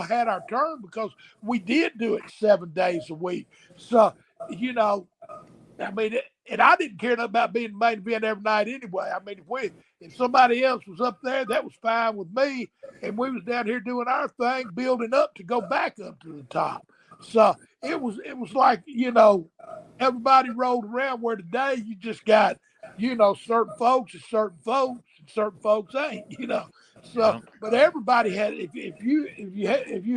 had our turn because we did do it 7 days a week. So, you know, I mean, and I didn't care about being the main event every night anyway. I mean, if somebody else was up there, that was fine with me. And we was down here doing our thing, building up to go back up to the top. So it was like, you know, everybody rolled around, where today you just got, you know, certain folks and certain folks ain't, you know. So, but everybody had, if you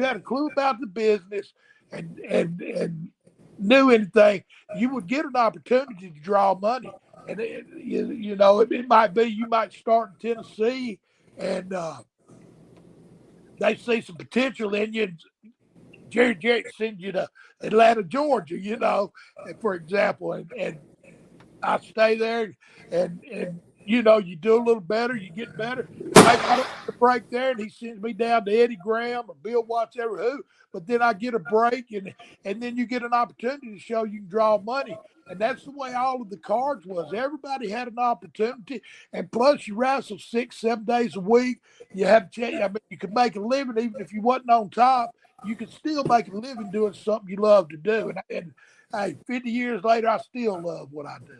had a clue about the business and knew anything, you would get an opportunity to draw money. And you know, it might be you might start in Tennessee, and they see some potential in you. Jerry sends you to Atlanta, Georgia, you know, for example, and I stay there, and you know, you do a little better, you get better. I got a break there, and he sends me down to Eddie Graham or Bill Watts, every who. But then I get a break, and then you get an opportunity to show you can draw money. And that's the way all of the cards was. Everybody had an opportunity, and plus you wrestle 6-7 days a week. You have a chance. I mean, you could make a living even if you wasn't on top. You could still make a living doing something you love to do. And hey, 50 years later, I still love what I do.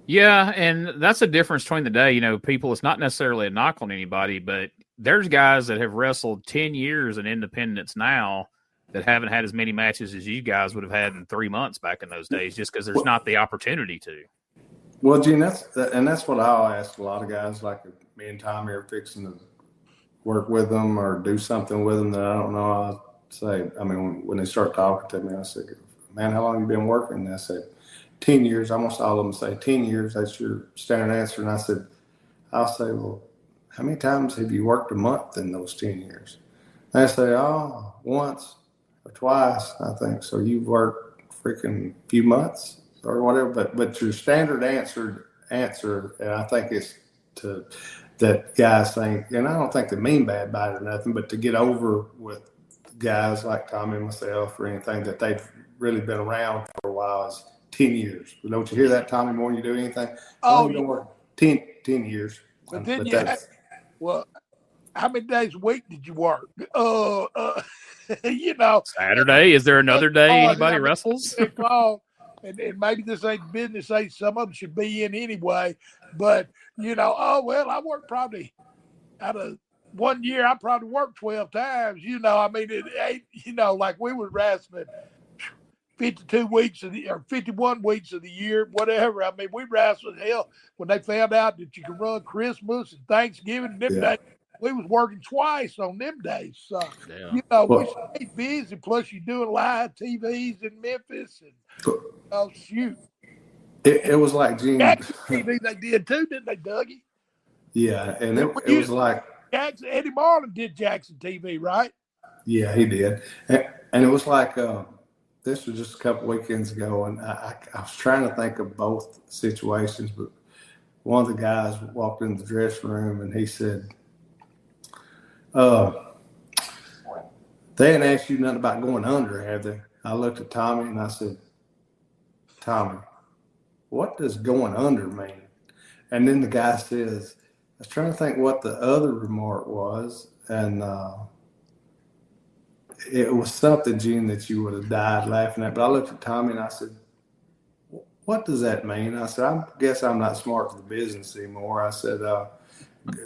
Yeah, and that's the difference between the day. You know, people, it's not necessarily a knock on anybody, but there's guys that have wrestled 10 years in independents now that haven't had as many matches as you guys would have had in 3 months back in those days, just because there's not the opportunity to. Well, Gene, that's what I'll ask a lot of guys, like me and Tommy are fixing to work with them or do something with them that I don't know. I'll say, I mean, when they start talking to me, I say, man, how long have you been working? And I said, 10 years. Almost all of them say 10 years. That's your standard answer. And I'll say, well, how many times have you worked a month in those 10 years? And they say, oh, once or twice, I think. So you've worked freaking few months or whatever. But your standard answer, and I think it's to that guys think, and I don't think they mean bad by it or nothing, but to get over with guys like Tommy and myself or anything that they've really been around for a while is 10 years. Don't you hear that, Tommy, more than you do anything? Oh, you've been working 10 years. But then well, how many days a week did you work? You know, Saturday. Is there another day anybody wrestles? And maybe this ain't business. Some of them should be in anyway. But, you know, I worked probably out of 1 year, I probably worked 12 times. You know, I mean, it ain't, you know, like we were wrestling 52 weeks or 51 weeks of the year, whatever. I mean, we wrestled hell when they found out that you could run Christmas and Thanksgiving. we was working twice on them days. So, Yeah. you know, we Well, stayed busy. Plus, you're doing live TVs in Memphis. And, oh, shoot. it was like Gene. Jackson TV they did too, didn't they, Dougie? Yeah, and We it was like, Jackson, Eddie Marlin did Jackson TV, right? yeah, he did. And it was like, this was just a couple weekends ago, and I was trying to think of both situations, but one of the guys walked in the dressing room and he said, they ain't asked you nothing about going under, have they? I looked at Tommy and I said, Tommy, what does going under mean? And then the guy says, I was trying to think what the other remark was, and it was something, Gene, that you would have died laughing at. But I looked at Tommy and I said, what does that mean? I said, I guess I'm not smart for the business anymore. I said,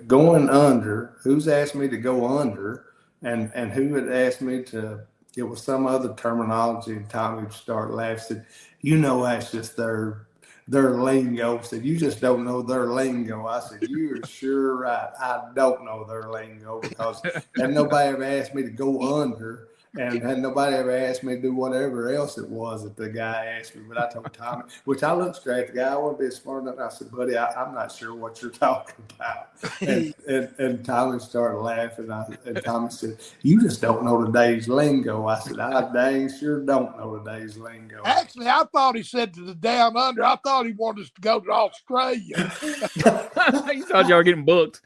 going under, who's asked me to go under, and who had asked me to, it was some other terminology, and Tommy started laughing, said, you know, that's just their lingo. Said, you just don't know their lingo. I said, you're sure right. I don't know their lingo because and nobody ever asked me to go under, and had nobody ever asked me to do whatever else it was that the guy asked me. But I told Tommy, which I looked straight at the guy, I wasn't being smart enough. I said, buddy, I'm not sure what you're talking about. And Tommy started laughing. And Tommy said, you just don't know today's lingo. I said, I dang sure don't know today's lingo. Actually, I thought he said to the down under. I thought he wanted us to go to Australia. You thought y'all were getting booked.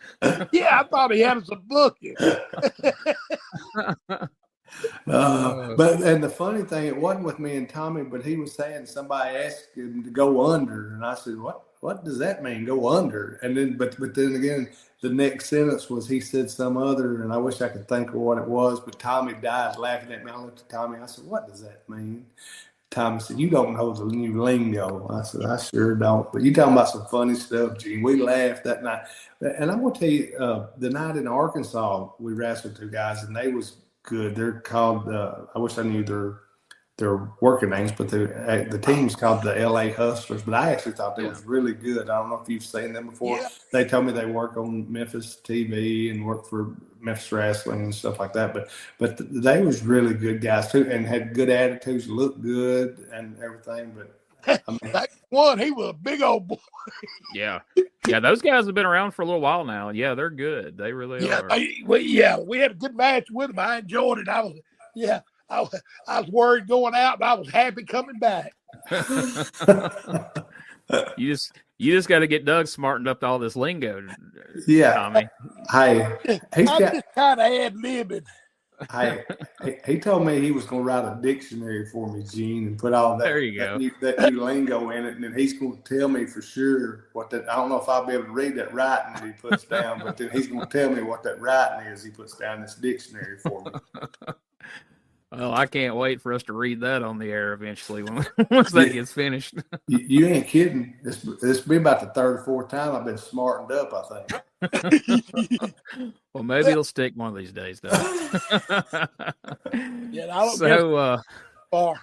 Yeah, I thought he had us a booking. But and the funny thing, it wasn't with me and Tommy, but he was saying somebody asked him to go under, and I said, "What does that mean, go under?" And then, but then again, the next sentence was he said some other, and I wish I could think of what it was, but Tommy died laughing at me. I looked at Tommy, I said, "What does that mean?" Tommy said, "You don't know the new lingo." I said, "I sure don't." But you talking about some funny stuff, Gene. We laughed that night, and I'm gonna tell you, the night in Arkansas, we wrestled two guys, and they was good. They're called. I wish I knew their working names, but the team's called the LA Hustlers. But I actually thought they was really good. I don't know if you've seen them before. Yeah. They told me they work on Memphis TV and work for Memphis Wrestling and stuff like that. But they was really good guys too, and had good attitudes, looked good and everything. But I mean, That one, he was a big old boy. Yeah. Yeah, those guys have been around for a little while now. Yeah, they're good. They really are. We had a good match with them. I enjoyed it. I was worried going out, but I was happy coming back. You just got to get Doug smartened up to all this lingo. yeah. Tommy. I'm just kind of ad-libbing. He told me he was going to write a dictionary for me, Gene, and put all that, There you go. that new lingo in it, and then he's going to tell me for sure what that. I don't know if I'll be able to read that writing that he puts down, but then he's going to tell me what that writing is he puts down in this dictionary for me. Well, I can't wait for us to read that on the air eventually once that gets finished. You ain't kidding. This be about the third or fourth time I've been smartened up, I think. Well, maybe it'll stick one of these days, though. Yeah, I don't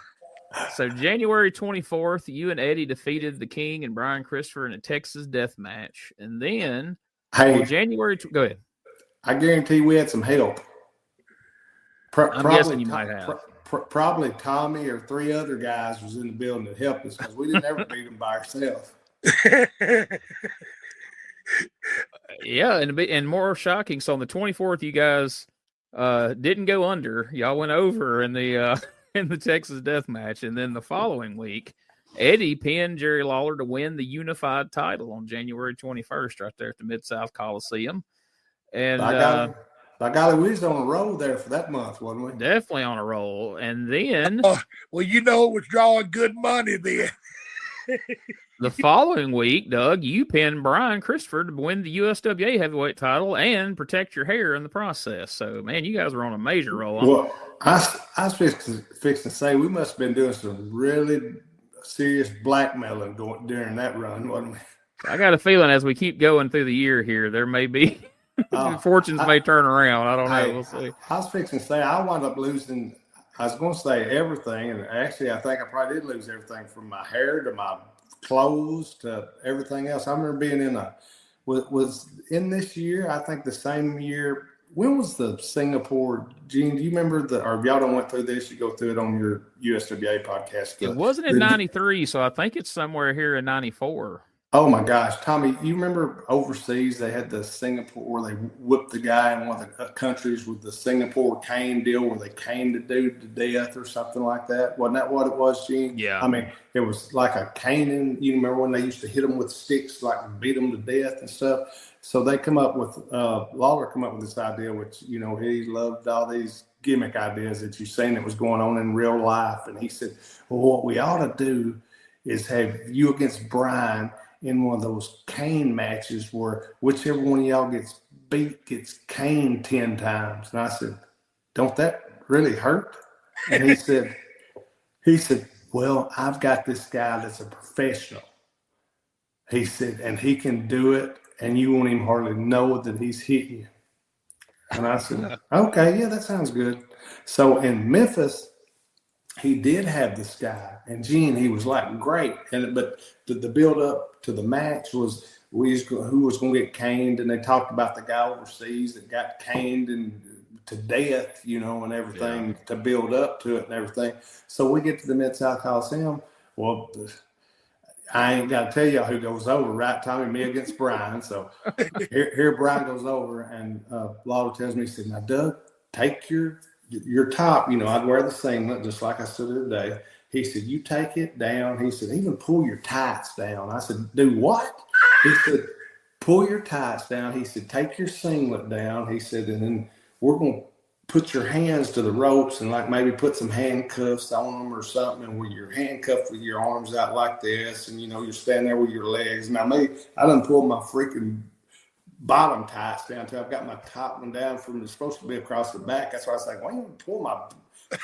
So January 24th, you and Eddie defeated the King and Brian Christopher in a Texas death match. And then Hey, go ahead. I guarantee we had some help. I'm guessing you might have. Probably Tommy or three other guys was in the building that helped us because we didn't ever beat them by ourselves. Yeah, and more shocking. So on the 24th, you guys didn't go under. Y'all went over in the in the Texas death match, and then the following week, Eddie pinned Jerry Lawler to win the unified title on January 21st, right there at the Mid-South Coliseum. And by golly, we was on a roll there for that month, wasn't we? definitely on a roll. And then well, you know it was drawing good money then. the following week, Doug, you pinned Brian Christopher to win the USWA heavyweight title and protect your hair in the process. So, man, you guys were on a major roll. Well, I was fixing to say we must have been doing some really serious blackmailing during that run, wasn't we? I got a feeling as we keep going through the year here, there may be fortunes may turn around. I don't know. We'll see. I was fixing to say I wound up losing. I was going to say everything, and actually, I think I probably did lose everything from my hair to my clothes to everything else. I remember being was in this year, I think the same year. When was the Singapore, Gene, do you remember or if y'all don't went through this, you go through it on your USWA podcast. It wasn't in 93, so I think it's somewhere here in 94. Oh my gosh, Tommy, you remember overseas they had the Singapore where they whipped the guy in one of the countries with the Singapore cane deal where they caned the dude to death or something like that? Wasn't that what it was, Gene? Yeah. I mean, it was like a caning. You remember when they used to hit them with sticks, like beat them to death and stuff? So they come up with, Lawler come up with this idea, which, he loved all these gimmick ideas that you've seen that was going on in real life. And he said, well, what we ought to do is have you against Brian in one of those cane matches where whichever one of y'all gets beat gets caned 10 times. And I said, don't that really hurt? And he said, well, I've got this guy that's a professional. He said, and he can do it, and you won't even hardly know that he's hitting you. And I said, okay, yeah, that sounds good. So in Memphis, he did have this guy, and Gene, he was like great. But the build up to the match was who was going to get caned, and they talked about the guy overseas that got caned and to death, and everything to build up to it and everything. So we get to the Mid-South Coliseum. Well, I ain't got to tell y'all who goes over, right, Tommy? Me against Brian. So here Brian goes over, and Lawler tells me, he said, now, Doug, take your top, I'd wear the singlet just like I stood today. He said, you take it down. He said, even pull your tights down. I said, do what? He said, pull your tights down. He said, take your singlet down. He said, and then we're going to put your hands to the ropes and like maybe put some handcuffs on them or something, and where you're handcuffed with your arms out like this, and you're standing there with your legs. Now I done pulled my freaking bottom tights down till I've got my top one down from it's supposed to be across the back. That's why I was like, why don't you pull my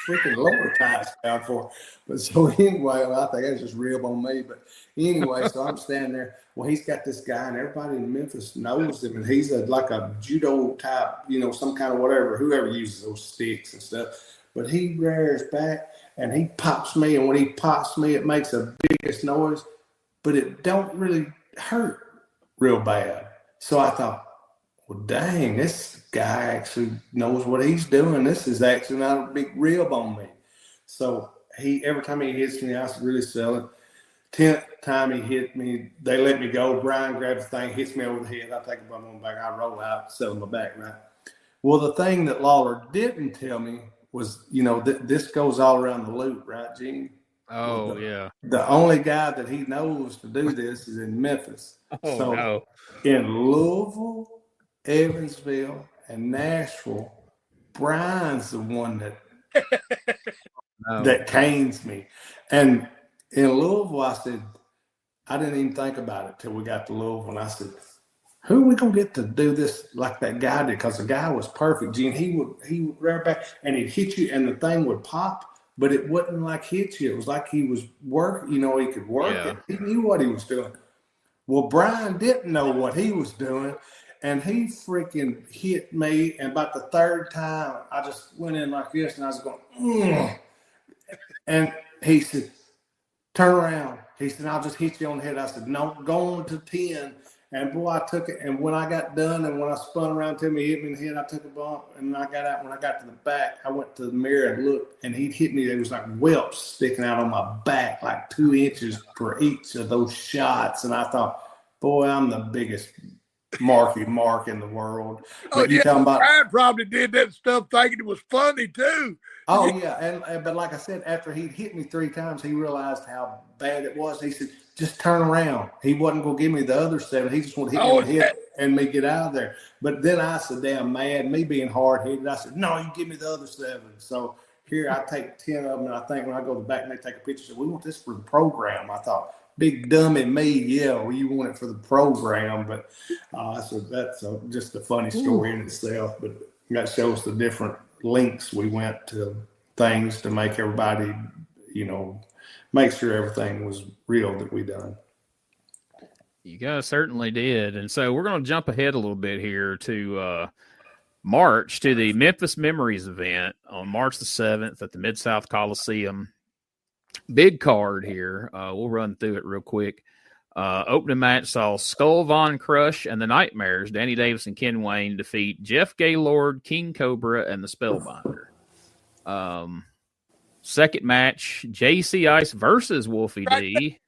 freaking lower tights down for? But so anyway, I think that's just rib on me. But anyway, so I'm standing there. Well, he's got this guy, and everybody in Memphis knows him, and he's like a judo type, some kind of whatever, whoever uses those sticks and stuff. But he rears back, and he pops me, and when he pops me, it makes the biggest noise, but it don't really hurt real bad. So I thought, well, dang, this guy actually knows what he's doing. This is actually not a big rib on me. So every time he hits me, I really sell it. 10th time he hit me, they let me go. Brian grabs the thing, hits me over the head. I take a bump on my back. I roll out, sell my back, right? Well, the thing that Lawler didn't tell me was, this goes all around the loop, right, Gene? Oh, yeah. The only guy that he knows to do this is in Memphis. Oh, so no. In Louisville, Evansville, and Nashville, Brian's the one that canes me. And in Louisville, I said, I didn't even think about it till we got to Louisville. And I said, who are we going to get to do this like that guy did? Because the guy was perfect. Gene, he would rear back and he'd hit you and the thing would pop, but it wasn't like hit you. It was like he was working, he could work it. He knew what he was doing. Well, Brian didn't know what he was doing, and he freaking hit me. And about the third time, I just went in like this, and I was going, ugh. And he said, turn around. He said, I'll just hit you on the head. I said, no, go on to 10. And boy, I took it. And when I got done and when I spun around to him, he hit me in the head, I took a bump. And I got out. When I got to the back, I went to the mirror and looked, and he'd hit me. There was like whelps sticking out on my back, like 2 inches per each of those shots. And I thought, boy, I'm the biggest Marky Mark in the world. But you talking about, I probably did that stuff thinking it was funny too. Oh yeah, but like I said, after he'd hit me 3 times, he realized how bad it was. He said, "Just turn around." He wasn't gonna give me the other 7. He just wanted to hit me in the head and me get out of there. But then I said, "Damn mad," me being hard headed. I said, "No, you give me the other 7." So here I take 10 of them, and I think when I go to the back and they take a picture, said, "We want this for the program." I thought, big dummy me, yeah, well, you want it for the program. But so that's just a funny story in itself. But that shows the different links we went to things to make everybody, make sure everything was real that we done. You guys certainly did. And so we're going to jump ahead a little bit here to March, to the Memphis Memories event on March the 7th at the Mid-South Coliseum. Big card here. We'll run through it real quick. Opening match saw Skull Von Crush and the Nightmares, Danny Davis and Ken Wayne, defeat Jeff Gaylord, King Cobra, and the Spellbinder. Second match, JC Ice versus Wolfie D.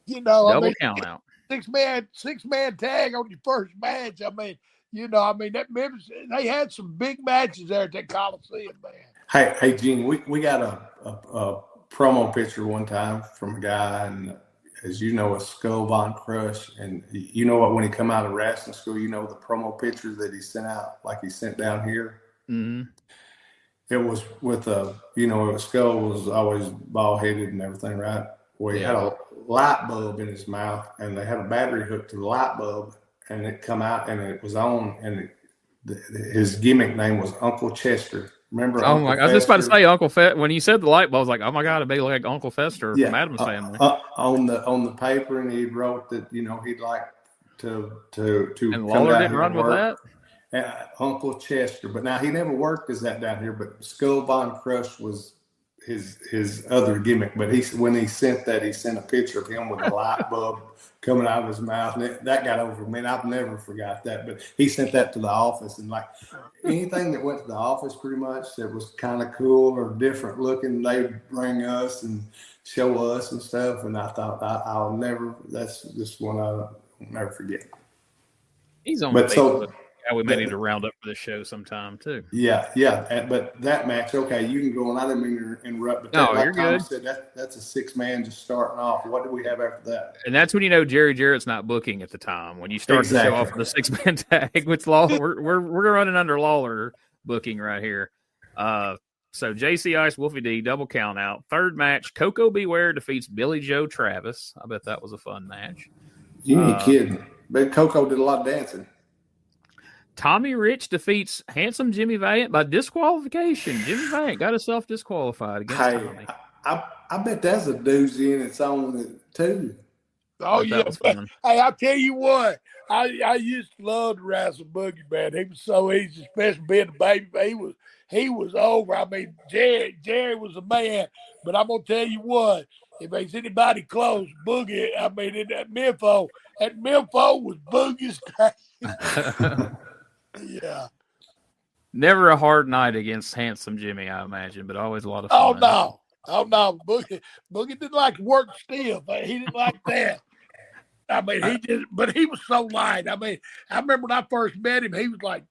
Double count out. Six man tag on your first match. That Memphis, they had some big matches there at that Coliseum, man. Hey, Gene, we got a promo picture one time from a guy, and as you know, a Skull Von Crush, and you know what, when he come out of wrestling school, you know the promo pictures that he sent out, like he sent down here. Mm-hmm. It was with Skull was always bald headed and everything, right? Well, he had a light bulb in his mouth, and they had a battery hooked to the light bulb, and it come out, and it was on, and his gimmick name was Uncle Chester. Remember? Oh my! I was just about to say Uncle Fester. When you said the light bulb, I was like, "Oh my God, it'd be like Uncle Fester from Addams Family." On the paper, and he wrote that he'd like to and Lawler didn't run with that. Uncle Chester, but now he never worked as that down here. But Skull Von Crush was his other gimmick. But when he sent that, he sent a picture of him with a light bulb coming out of his mouth, and that got over me. And I've never forgot that. But he sent that to the office, and like anything that went to the office, pretty much that was kind of cool or different looking, they'd bring us and show us and stuff. And I thought I'll never. That's just one I'll never forget. He's on Facebook. Yeah, we may need to round up for this show sometime too. Yeah. But that match, okay, you can go on. I didn't mean to interrupt, but no, you're good. Said that's a 6-man just starting off. What do we have after that? And that's when you know Jerry Jarrett's not booking at the time. When you start to show off with the 6-man tag, which we're running under Lawler booking right here. So JC Ice, Wolfie D, double count out. Third match, Coco Beware defeats Billy Joe Travis. I bet that was a fun match. You ain't kidding. But Coco did a lot of dancing. Tommy Rich defeats Handsome Jimmy Valiant by disqualification. Jimmy Valiant got himself disqualified against Tommy. I bet that's a doozy in its own too. Oh yeah, hey, I'll tell you what. I used to love to wrestle Boogie, man. He was so easy, especially being a baby. He was over. I mean, Jerry was a man, but I'm gonna tell you what. If there's anybody close, Boogie. I mean, in that Memphis was Boogie's time. Yeah. Never a hard night against Handsome Jimmy, I imagine, but always a lot of fun. Oh no. Boogie didn't like to work stiff. He didn't like that. I mean, but he was so light. I mean, I remember when I first met him, he was like,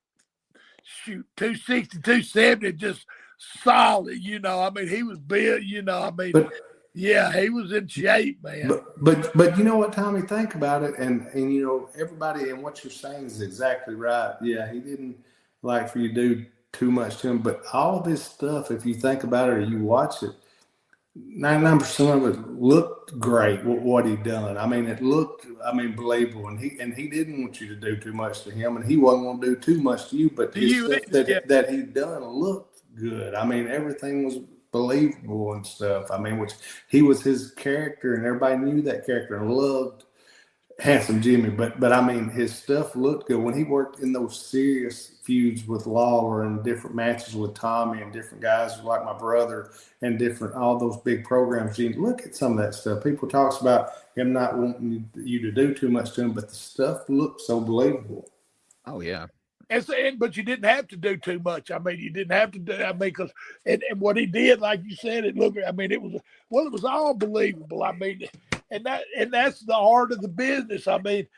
260, 270, just solid, I mean, he was big, yeah, he was in shape, man. But you know what, Tommy? Think about it, and everybody, and what you're saying is exactly right. Yeah, he didn't like for you to do too much to him, but all this stuff, if you think about it or you watch it, 99% of it looked great. What he done, I mean, it looked, believable, and he didn't want you to do too much to him, and he wasn't going to do too much to you. But his stuff that he done looked good. I mean, everything was believable and stuff. I mean, which he was his character, and everybody knew that character and loved Handsome Jimmy. But I mean, his stuff looked good when he worked in those serious feuds with Lawler and different matches with Tommy and different guys like my brother and all those big programs. Gene, look at some of that stuff. People talks about him not wanting you to do too much to him, but the stuff looked so believable. Oh yeah. But you didn't have to do too much. I mean, you didn't have to do. I mean, because and what he did, like you said, it looked. I mean, it was all believable. I mean, and that's the art of the business. I mean,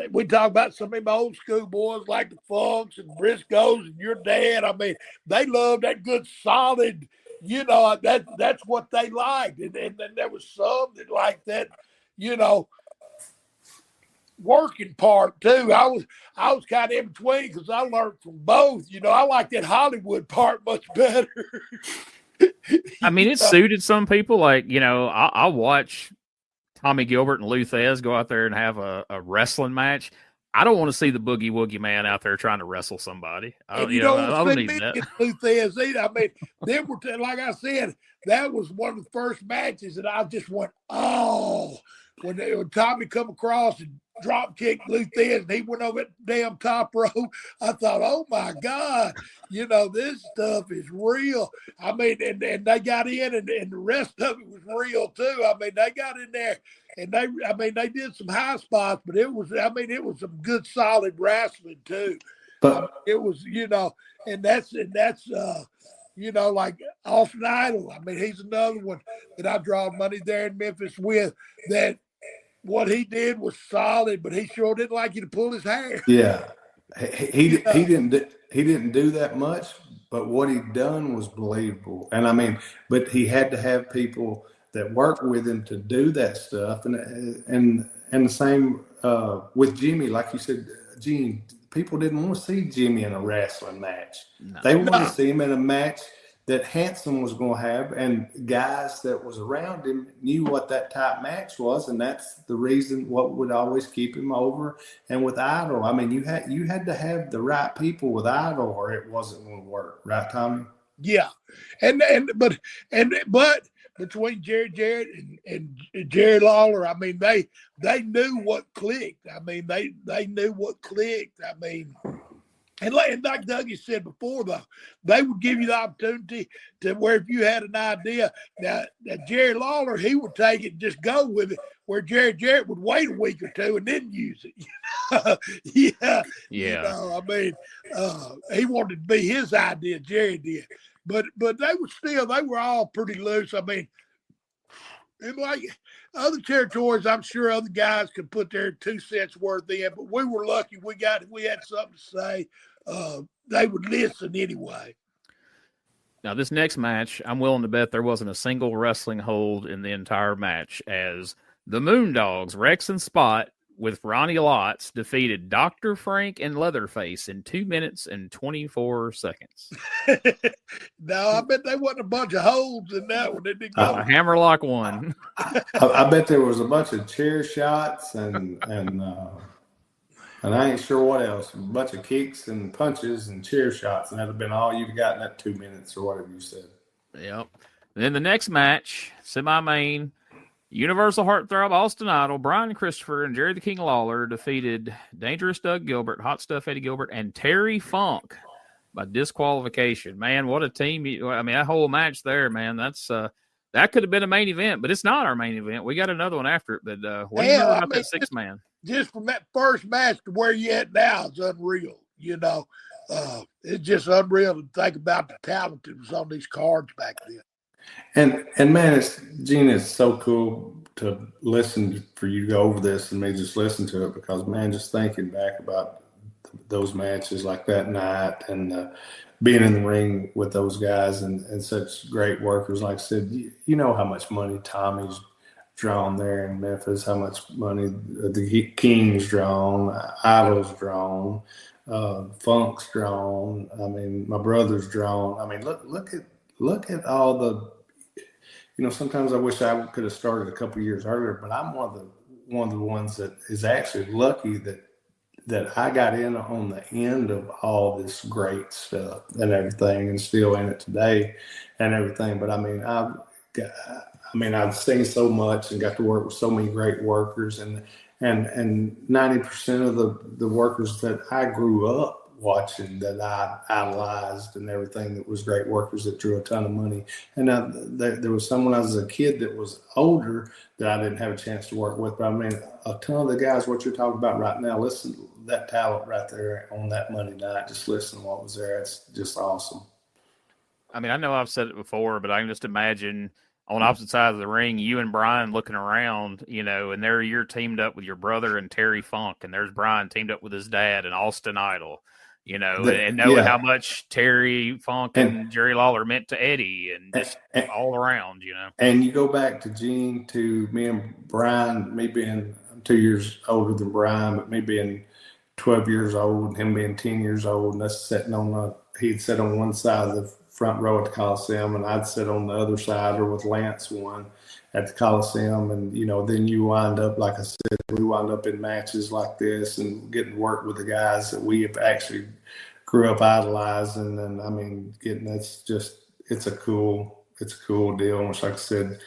we talk about some of them old school boys like the Funks and Briscoes and your dad. I mean, they love that good solid. That's what they liked, and then there was some that liked that. Working part too. I was kind of in between because I learned from both. I like that Hollywood part much better. I mean, it suited some people. Like, I'll watch Tommy Gilbert and Lou Thez go out there and have a wrestling match. I don't want to see the Boogie Woogie Man out there trying to wrestle somebody. I don't need that. Lou Thez either. I mean, them were like I said, that was one of the first matches that I just went, oh, when Tommy come across and drop kick Lou Thez, and he went over that damn top rope. I thought, oh my God, this stuff is real. I mean, and they got in, and the rest of it was real too. I mean, they got in there, and they did some high spots, but it was some good solid wrestling too. But It was, and that's like Austin Idol. I mean, he's another one that I draw money there in Memphis with. That what he did was solid, but he sure didn't like you to pull his hair. yeah, he didn't do that much, but what he done was believable. And I mean, but he had to have people that work with him to do that stuff, and the same with Jimmy, like you said, Gene. People didn't want to see Jimmy in a wrestling match. No. They wanted to see him in a match that Hanson was going to have, and guys that was around him knew what that type match was, and that's the reason what would always keep him over. And with Idol, I mean, you had to have the right people with Idol, or it wasn't going to work, right, Tommy? Yeah, but between Jerry Jarrett and Jerry Lawler, I mean, they knew what clicked. I mean, they knew what clicked. I mean, and like Dougie said before, though, they would give you the opportunity to where if you had an idea, now Jerry Lawler, he would take it and just go with it, where Jerry Jarrett would wait a week or two and then use it. Yeah. I mean, he wanted to be his idea, Jerry did. But they were all pretty loose. I mean, and like other territories, I'm sure other guys could put their 2 cents worth in, but we were lucky we had something to say. They would listen anyway. Now, this next match, I'm willing to bet there wasn't a single wrestling hold in the entire match, as the Moondogs, Rex and Spot, with Ronnie Lotz, defeated Dr. Frank and Leatherface in 2 minutes and 24 seconds. No, I bet there wasn't a bunch of holes in that one. A hammerlock one. I bet there was a bunch of chair shots and I ain't sure what else. A bunch of kicks and punches and chair shots, and that'd have been all you'd got in that 2 minutes or whatever you said. Yep. And then the next match, semi-main, Universal Heartthrob, Austin Idol, Brian Christopher, and Jerry the King Lawler defeated Dangerous Doug Gilbert, Hot Stuff Eddie Gilbert, and Terry Funk by disqualification. Man, what a team. That whole match there, man, that's that could have been a main event, but it's not our main event. We got another one after it, but what do you know about that 6-man? Just from that first match to where you at now is unreal. It's just unreal to think about the talent that was on these cards back then. And man, Gene, it's so cool to listen for you to go over this and me just listen to it, because man, just thinking back about those matches like that night and being in the ring with those guys and such great workers. Like I said, you know how much money Tommy's drawn there in Memphis, how much money the King's drawn, Idol's drawn, Funk's drawn. I mean, my brother's drawn. I mean, look at all the, sometimes I wish I could have started a couple years earlier, but I'm one of the ones that is actually lucky that I got in on the end of all this great stuff and everything, and still in it today and everything. But I mean, I've seen so much and got to work with so many great workers, and 90% of the workers that I grew up watching, that I idolized and everything, that was great workers that drew a ton of money. And there was someone as a kid that was older that I didn't have a chance to work with. But I mean, a ton of the guys, what you're talking about right now, listen, that talent right there on that Monday night, just listen to what was there. It's just awesome. I mean, I know I've said it before, but I can just imagine on opposite sides of the ring, you and Brian looking around, and there you're teamed up with your brother and Terry Funk, and there's Brian teamed up with his dad and Austin Idol. And knowing how much Terry Funk and Jerry Lawler meant to Eddie, and just all around, And you go back to Gene, to me and Brian, me being 2 years older than Brian, but me being 12 years old and him being 10 years old, and us sitting he'd sit on one side of the front row at the Coliseum, and I'd sit on the other side, or with Lance one at the Coliseum. And, then you wind up, like I said, we wind up in matches like this and getting to work with the guys that we have actually grew up idolizing. And I mean, it's a cool deal. And like I said,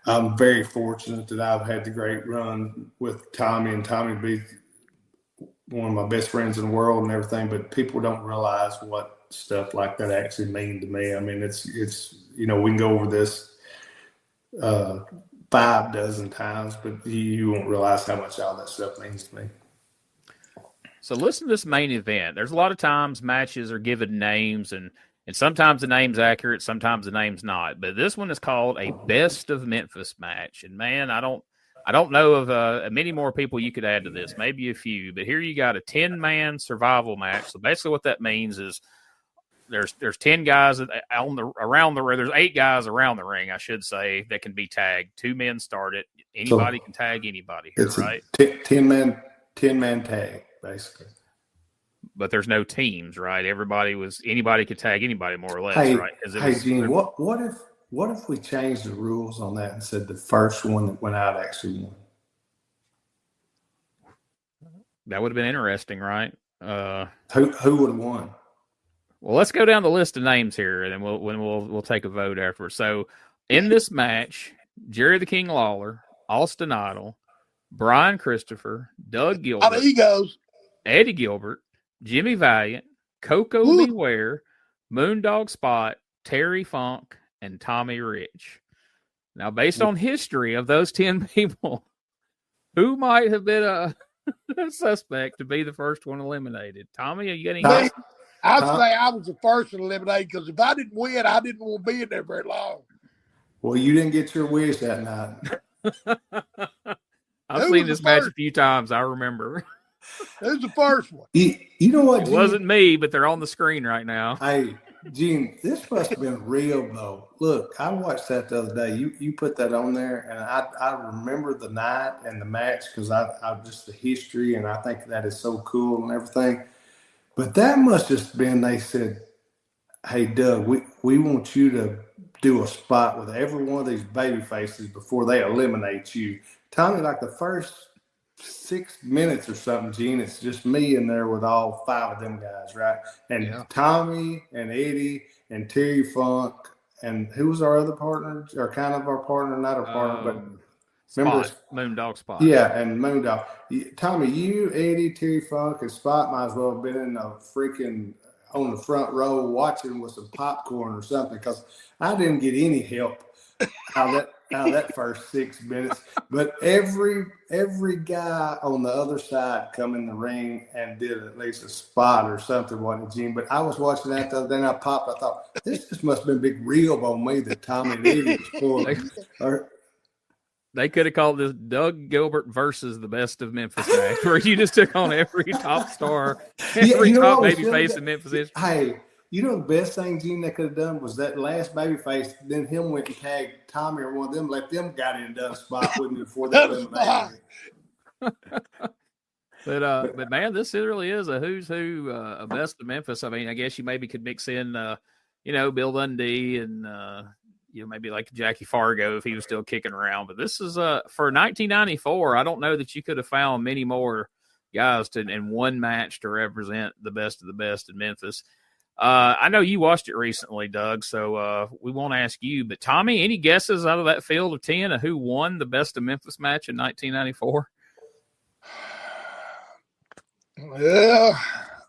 I'm very fortunate that I've had the great run with Tommy, and Tommy be one of my best friends in the world and everything, but people don't realize what stuff like that actually mean to me. I mean, it's we can go over this 5 times, but you won't realize how much all that stuff means to me. So listen to this main event. There's a lot of times matches are given names, and sometimes the name's accurate, sometimes the name's not. But this one is called a Best of Memphis match. And man, I don't know of many more people you could add to this, maybe a few. But here you got a 10-man survival match. So basically what that means is there's 10 guys around the ring. There's 8 guys around the ring, I should say, that can be tagged. 2 men start it. Anybody can tag anybody here, it's right? 10-man tag, basically. But there's no teams, right? Anybody could tag anybody more or less, right? Gene, what if we changed the rules on that and said the first one that went out actually won? That would have been interesting, right? Who would have won? Well, let's go down the list of names here, and then we'll take a vote after. So, in this match, Jerry the King Lawler, Austin Idol, Brian Christopher, Doug Gilbert, Eddie Gilbert, Jimmy Valiant, Coco Beware, Moondog Spot, Terry Funk, and Tommy Rich. Now, based on history of those 10 people, who might have been a suspect to be the first one eliminated? Tommy, are you getting I'd say I was the first one eliminated because if I didn't win, I didn't want to be in there very long. Well, you didn't get your wish that night. I've seen this match a few times. I remember. Who's the first one? You know what, Gene? It wasn't me, but they're on the screen right now. Hey, Gene, this must have been real, though. Look, I watched that the other day. You put that on there, and I remember the night and the match because I just the history, and I think that is so cool and everything. But that must have been, they said, hey, Doug, we want you to do a spot with every one of these baby faces before they eliminate you. Tell me, like the first 6 minutes or something, Gene, it's just me in there with all 5 of them guys, right? And Tommy and Eddie and Terry Funk and who was our other partner, or kind of our partner, not our partner, but remember Moondog Spot. Yeah, and Moondog. Tommy, you, Eddie, Terry Funk, and Spot might as well have been in the freaking on the front row watching with some popcorn or something, because I didn't get any help out of that first 6 minutes. But every guy on the other side come in the ring and did at least a spot or something, wasn't it, Gene? But I was watching that the other day, and I popped. I thought, this just must have been a big reel on me that Tommy and Eddie was pulling. They could have called this Doug Gilbert versus the Best of Memphis match, where you just took on every top star, every top babyface in Memphis history. Hey, you know the best thing, Gene, they could have done was that last babyface, then him went and tagged Tommy or one of them, let them got in and done a spot with him before they eliminated him. But man, this really is a who's who, a Best of Memphis. I mean, I guess you maybe could mix in, Bill Dundee and, maybe like Jackie Fargo if he was still kicking around. But this is for 1994. I don't know that you could have found many more guys in one match to represent the best of the best in Memphis. I know you watched it recently, Doug, so we won't ask you. But Tommy, any guesses out of that field of 10 of who won the Best of Memphis match in 1994? Yeah.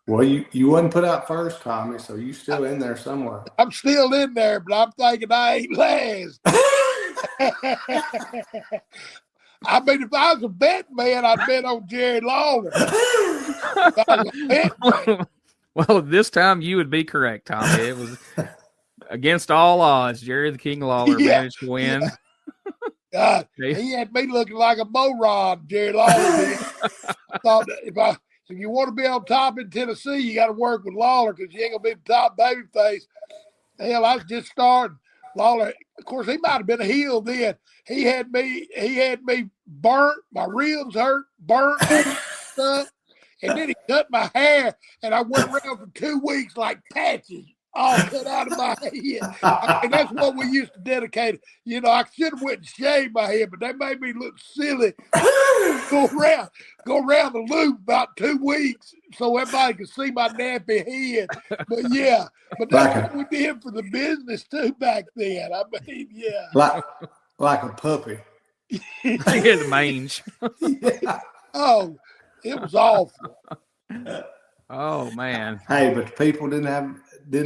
Well, you wasn't put out first, Tommy, so you still in there somewhere. I'm still in there, but I'm thinking I ain't last. I mean, if I was a bet man, I'd bet on Jerry Lawler. Well, this time you would be correct, Tommy. It was against all odds. Jerry the King Lawler managed to win. God, he had me looking like a moron, Jerry Lawler did. I thought if you want to be on top in Tennessee, you got to work with Lawler because you ain't going to be the top babyface. Hell, I was just starting. Lawler, of course, he might have been a heel then. He had me burnt. My ribs hurt, burnt, stuff. And then he cut my hair, and I went around for 2 weeks like patches all cut out of my head. And that's what we used to dedicate. I should have went and shaved my head, but they made me look silly. Go around the loop about 2 weeks so everybody could see my nappy head. But yeah, that's what we did for the business too back then. I mean, yeah. Like a puppy. He had the mange. Yeah. Oh, it was awful. Oh man. Hey, but the people didn't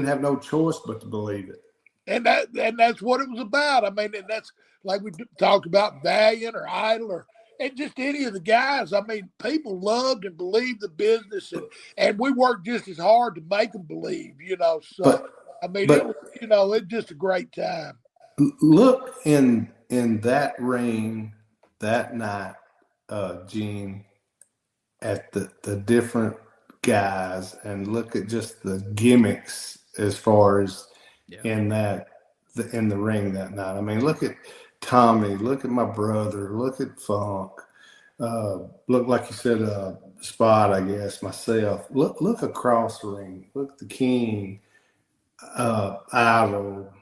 have no choice but to believe it. And that's what it was about. I mean, and that's like we talked about Valiant or Idle and just any of the guys. I mean, people loved and believed the business, and we worked just as hard to make them believe, So, it's just a great time. Look in that ring that night, Gene, at the different guys, and look at just the gimmicks as far as in the ring that night. I mean, look at Tommy, look at my brother, look at Funk, look, like you said, Spot, I guess, myself. Look across the ring. Look at the King, Idol,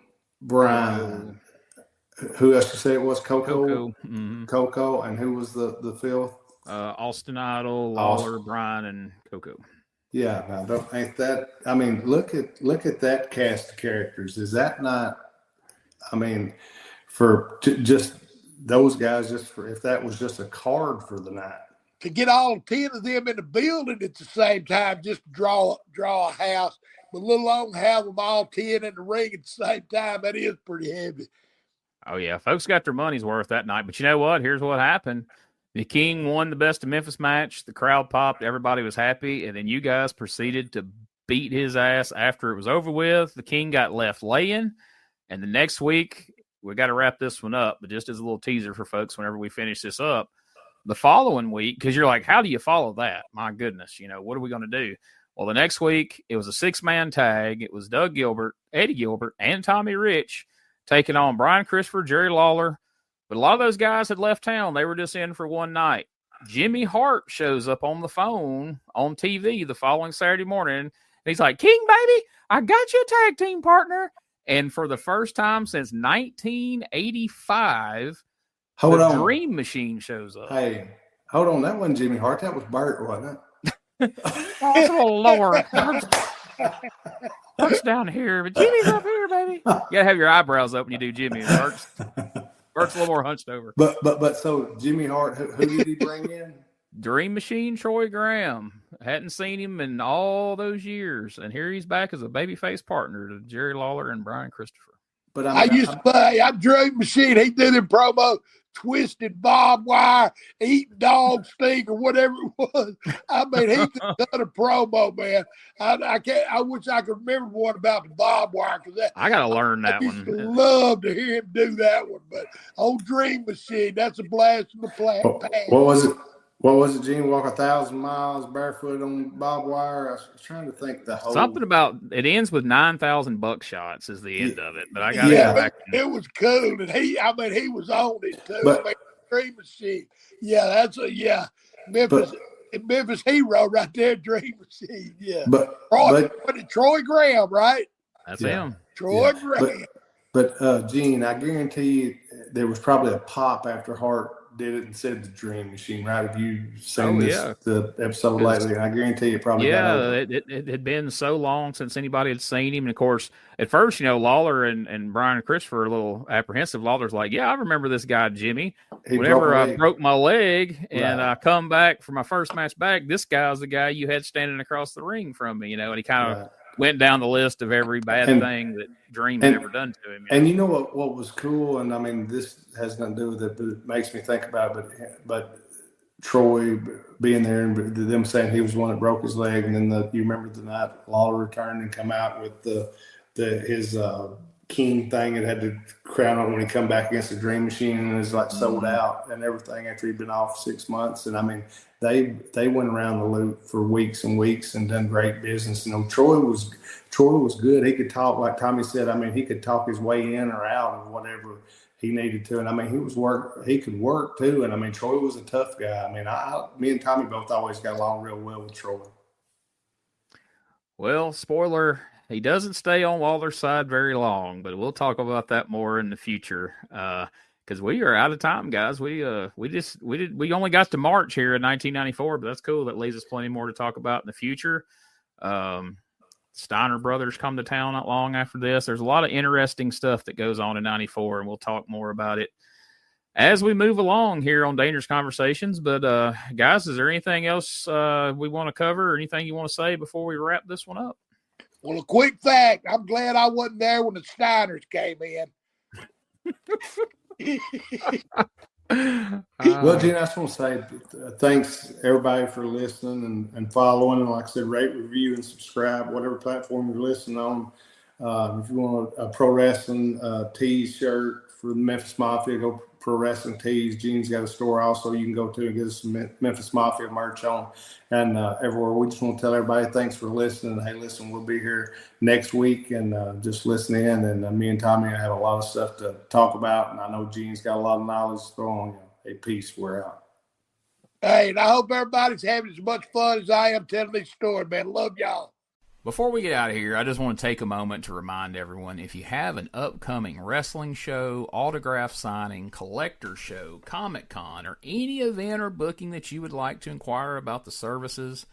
Brian. Who else you say it was? Coco. Mm-hmm. Coco, and who was the fifth? Austin Idol, Lawler, Brian, and Coco. Yeah, now ain't that? I mean, look at that cast of characters. Is that not? I mean, just those guys, if that was just a card for the night. To get all 10 of them in the building at the same time, just draw a house, but let alone have them all 10 in the ring at the same time, that is pretty heavy. Oh, yeah. Folks got their money's worth that night. But you know what? Here's what happened. The King won the Best of Memphis match. The crowd popped. Everybody was happy. And then you guys proceeded to beat his ass after it was over with. The King got left laying. And the next week, we got to wrap this one up. But just as a little teaser for folks whenever we finish this up, the following week, because you're like, how do you follow that? My goodness, what are we going to do? Well, the next week, it was a 6-man tag. It was Doug Gilbert, Eddie Gilbert, and Tommy Rich taking on Brian Christopher, Jerry Lawler. But a lot of those guys had left town. They were just in for one night. Jimmy Hart shows up on the phone on TV the following Saturday morning. And he's like, King, baby, I got you a tag team partner. And for the first time since 1985, Dream Machine shows up. Hey, hold on. That wasn't Jimmy Hart. That was Bert, wasn't it? Oh, Lord. Bert's down here, but Jimmy's up here, baby. You got to have your eyebrows up when you do Jimmy. Bert's a little more hunched over. But so Jimmy Hart, who did he bring in? Dream Machine Troy Graham. Hadn't seen him in all those years. And here he's back as a babyface partner to Jerry Lawler and Brian Christopher. But I used to play. I'm Dream Machine. He did the promo, twisted barbed wire, eating dog stink, or whatever it was. I mean, he could have done a promo, man. I can't. I wish I could remember one about the barbed wire, because I got to learn that one. I love to hear him do that one. But old Dream Machine, that's a blast from the past. What was it? What was it, Gene? Walk 1,000 miles barefoot on barbed wire? I was trying to think the whole. Something about it ends with 9,000 buckshots is the end of it. But I got to go back. It was cool, and he was on it too. Dream Machine. Yeah, Memphis hero right there, Dream Machine. Yeah, but Troy Graham, right? That's him. Troy Graham. But Gene, I guarantee you, there was probably a pop after Hart did it and said the Dream Machine, right? Have you seen the episode lately? And I guarantee you probably it had been so long since anybody had seen him. And of course, at first, Lawler and Brian and Christopher were a little apprehensive. Lawler's like, yeah, I remember this guy, Jimmy. Whenever I broke my leg and I come back for my first match back, this guy's the guy you had standing across the ring from me, and he kind of went down the list of every bad thing that Dream had ever done to him. And what was cool, and I mean, this has nothing to do with it, but it makes me think about it. But Troy being there and them saying he was the one that broke his leg, and then you remember the night Lawler returned and come out with his King thing. It had the crown on when he come back against the Dream Machine, and it was like sold out and everything after he'd been off 6 months. And I mean, they went around the loop for weeks and weeks and done great business. Troy was good. He could talk, like Tommy said. I mean, he could talk his way in or out of whatever he needed to. And I mean, he could work too. And I mean, Troy was a tough guy. I mean, me and Tommy both always got along real well with Troy. Well, spoiler, he doesn't stay on Lawler's side very long, but we'll talk about that more in the future. Because we are out of time, guys. We only got to March here in 1994, but that's cool. That leaves us plenty more to talk about in the future. Steiner brothers come to town not long after this. There's a lot of interesting stuff that goes on in 94, and we'll talk more about it as we move along here on Dangerous Conversations. But guys, is there anything else we want to cover or anything you want to say before we wrap this one up? Well, a quick fact, I'm glad I wasn't there when the Steiners came in. Well, Gene, I just want to say thanks everybody for listening and following. And like I said, rate, review, and subscribe, whatever platform you're listening on. If you want a pro wrestling T-shirt for the Memphis Mafia, go Pro Wrestling Tees. Gene's got a store also you can go to and get us some Memphis Mafia merch on. And everywhere, we just want to tell everybody thanks for listening. Hey, listen, we'll be here next week and just listen in. And me and Tommy have a lot of stuff to talk about. And I know Gene's got a lot of knowledge to throw on you. Hey, peace. We're out. Hey, and I hope everybody's having as much fun as I am telling this story, man. Love y'all. Before we get out of here, I just want to take a moment to remind everyone, if you have an upcoming wrestling show, autograph signing, collector show, Comic-Con, or any event or booking that you would like to inquire about the services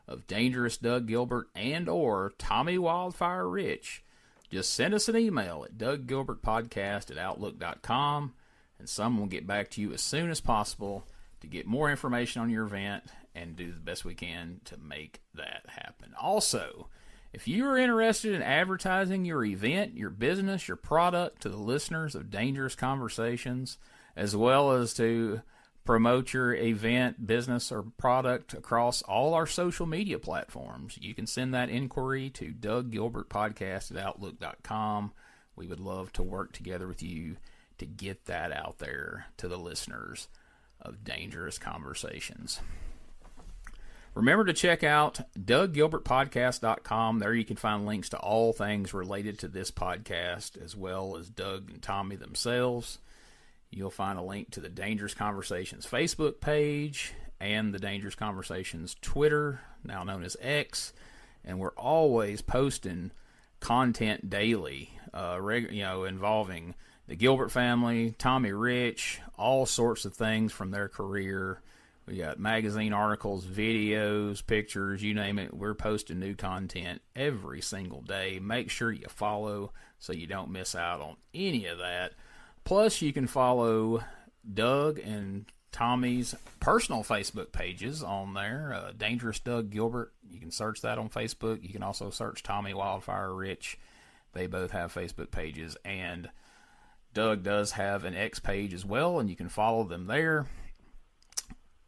of Dangerous Doug Gilbert and or Tommy Wildfire Rich, just send us an email at douggilbertpodcast@outlook.com, and someone will get back to you as soon as possible to get more information on your event and do the best we can to make that happen. Also, if you are interested in advertising your event, your business, your product to the listeners of Dangerous Conversations, as well as to promote your event, business, or product across all our social media platforms, you can send that inquiry to douggilbertpodcast@outlook.com. We would love to work together with you to get that out there to the listeners of Dangerous Conversations. Remember to check out douggilbertpodcast.com. There you can find links to all things related to this podcast, as well as Doug and Tommy themselves. You'll find a link to the Dangerous Conversations Facebook page and the Dangerous Conversations Twitter, now known as X. And we're always posting content daily, involving the Gilbert family, Tommy Rich, all sorts of things from their career. We got magazine articles, videos, pictures, you name it. We're posting new content every single day. Make sure you follow so you don't miss out on any of that. Plus, you can follow Doug and Tommy's personal Facebook pages on there. Dangerous Doug Gilbert. You can search that on Facebook. You can also search Tommy Wildfire Rich. They both have Facebook pages. And Doug does have an X page as well, and you can follow them there.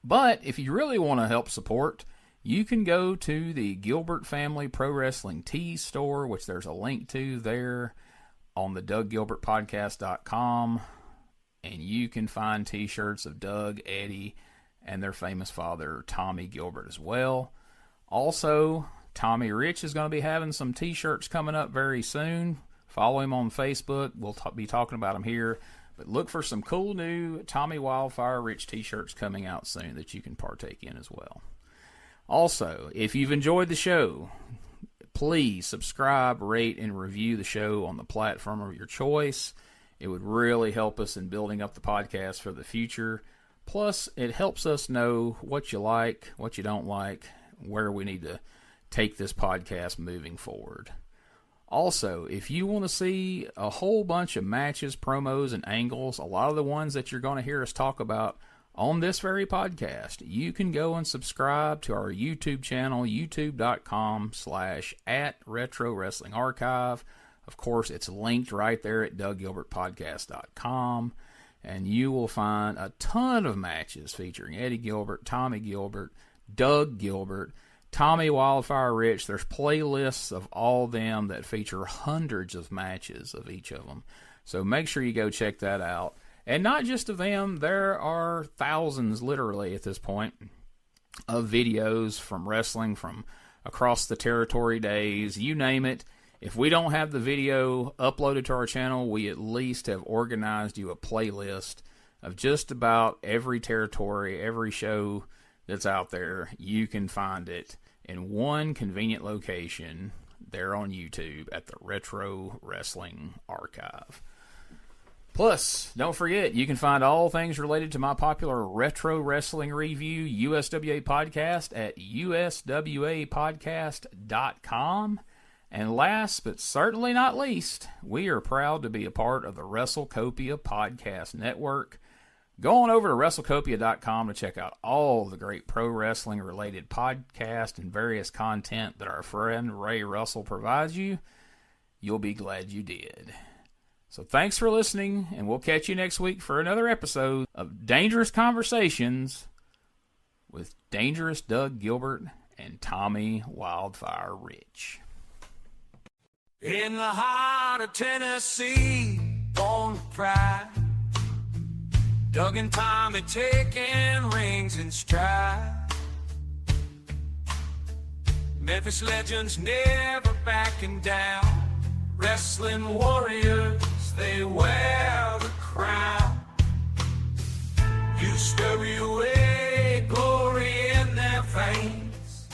But if you really want to help support, you can go to the Gilbert Family Pro Wrestling Tees store, which there's a link to there on the douggilbertpodcast.com. And you can find T-shirts of Doug, Eddie, and their famous father, Tommy Gilbert, as well. Also, Tommy Rich is going to be having some T-shirts coming up very soon. Follow him on Facebook. We'll be talking about him here. But look for some cool new Tommy Wildfire Rich T-shirts coming out soon that you can partake in as well. Also, if you've enjoyed the show, please subscribe, rate, and review the show on the platform of your choice. It would really help us in building up the podcast for the future. Plus, it helps us know what you like, what you don't like, where we need to take this podcast moving forward. Also, if you want to see a whole bunch of matches, promos, and angles, a lot of the ones that you're going to hear us talk about on this very podcast, you can go and subscribe to our YouTube channel, youtube.com/@RetroWrestlingArchive. Of course, it's linked right there at douggilbertpodcast.com, and you will find a ton of matches featuring Eddie Gilbert, Tommy Gilbert, Doug Gilbert, Tommy Wildfire Rich. There's playlists of all them that feature hundreds of matches of each of them. So make sure you go check that out. And not just of them, there are thousands, literally, at this point, of videos from wrestling from across the territory days, you name it. If we don't have the video uploaded to our channel, we at least have organized you a playlist of just about every territory, every show that's out there. You can find it in one convenient location there on YouTube at the Retro Wrestling Archive. Plus, don't forget, you can find all things related to my popular Retro Wrestling Review USWA podcast at uswapodcast.com. And last but certainly not least, we are proud to be a part of the WrestleCopia Podcast Network. Go on over to WrestleCopia.com to check out all the great pro wrestling related podcasts and various content that our friend Ray Russell provides you. You'll be glad you did. So thanks for listening, and we'll catch you next week for another episode of Dangerous Conversations with Dangerous Doug Gilbert and Tommy Wildfire Rich. In the heart of Tennessee, born with pride, Doug and Tommy taking rings in stride. Memphis legends never backing down. Wrestling warriors, they wear the crown. USWA, glory in their veins.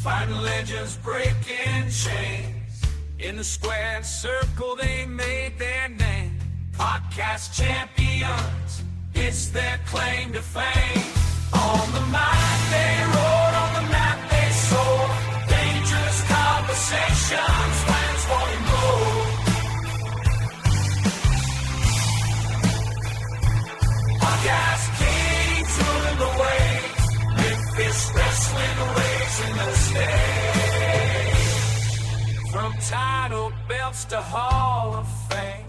Fighting legends breaking chains. In the square circle they made their name. Podcast champions, it's their claim to fame. On the mic they rode, on the map they soared. Dangerous conversations, fans wanting more. Podcast kings ruling the waves. Memphis wrestling raising the stage. From title belts to Hall of Fame,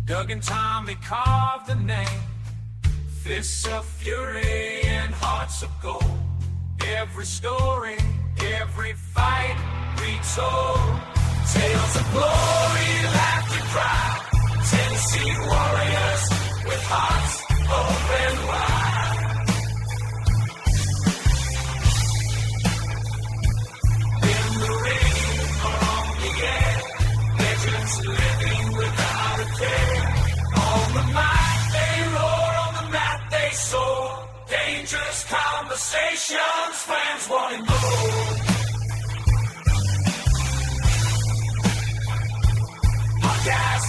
Doug and Tommy carved the name. Fists of fury and hearts of gold. Every story, every fight retold. Tales of glory, laughter, cry. Tennessee warriors with hearts open wide. In the ring or on the air, legends living without a care. On the mic they roar, on the mat they soar. Dangerous conversations, fans wanting more. Podcast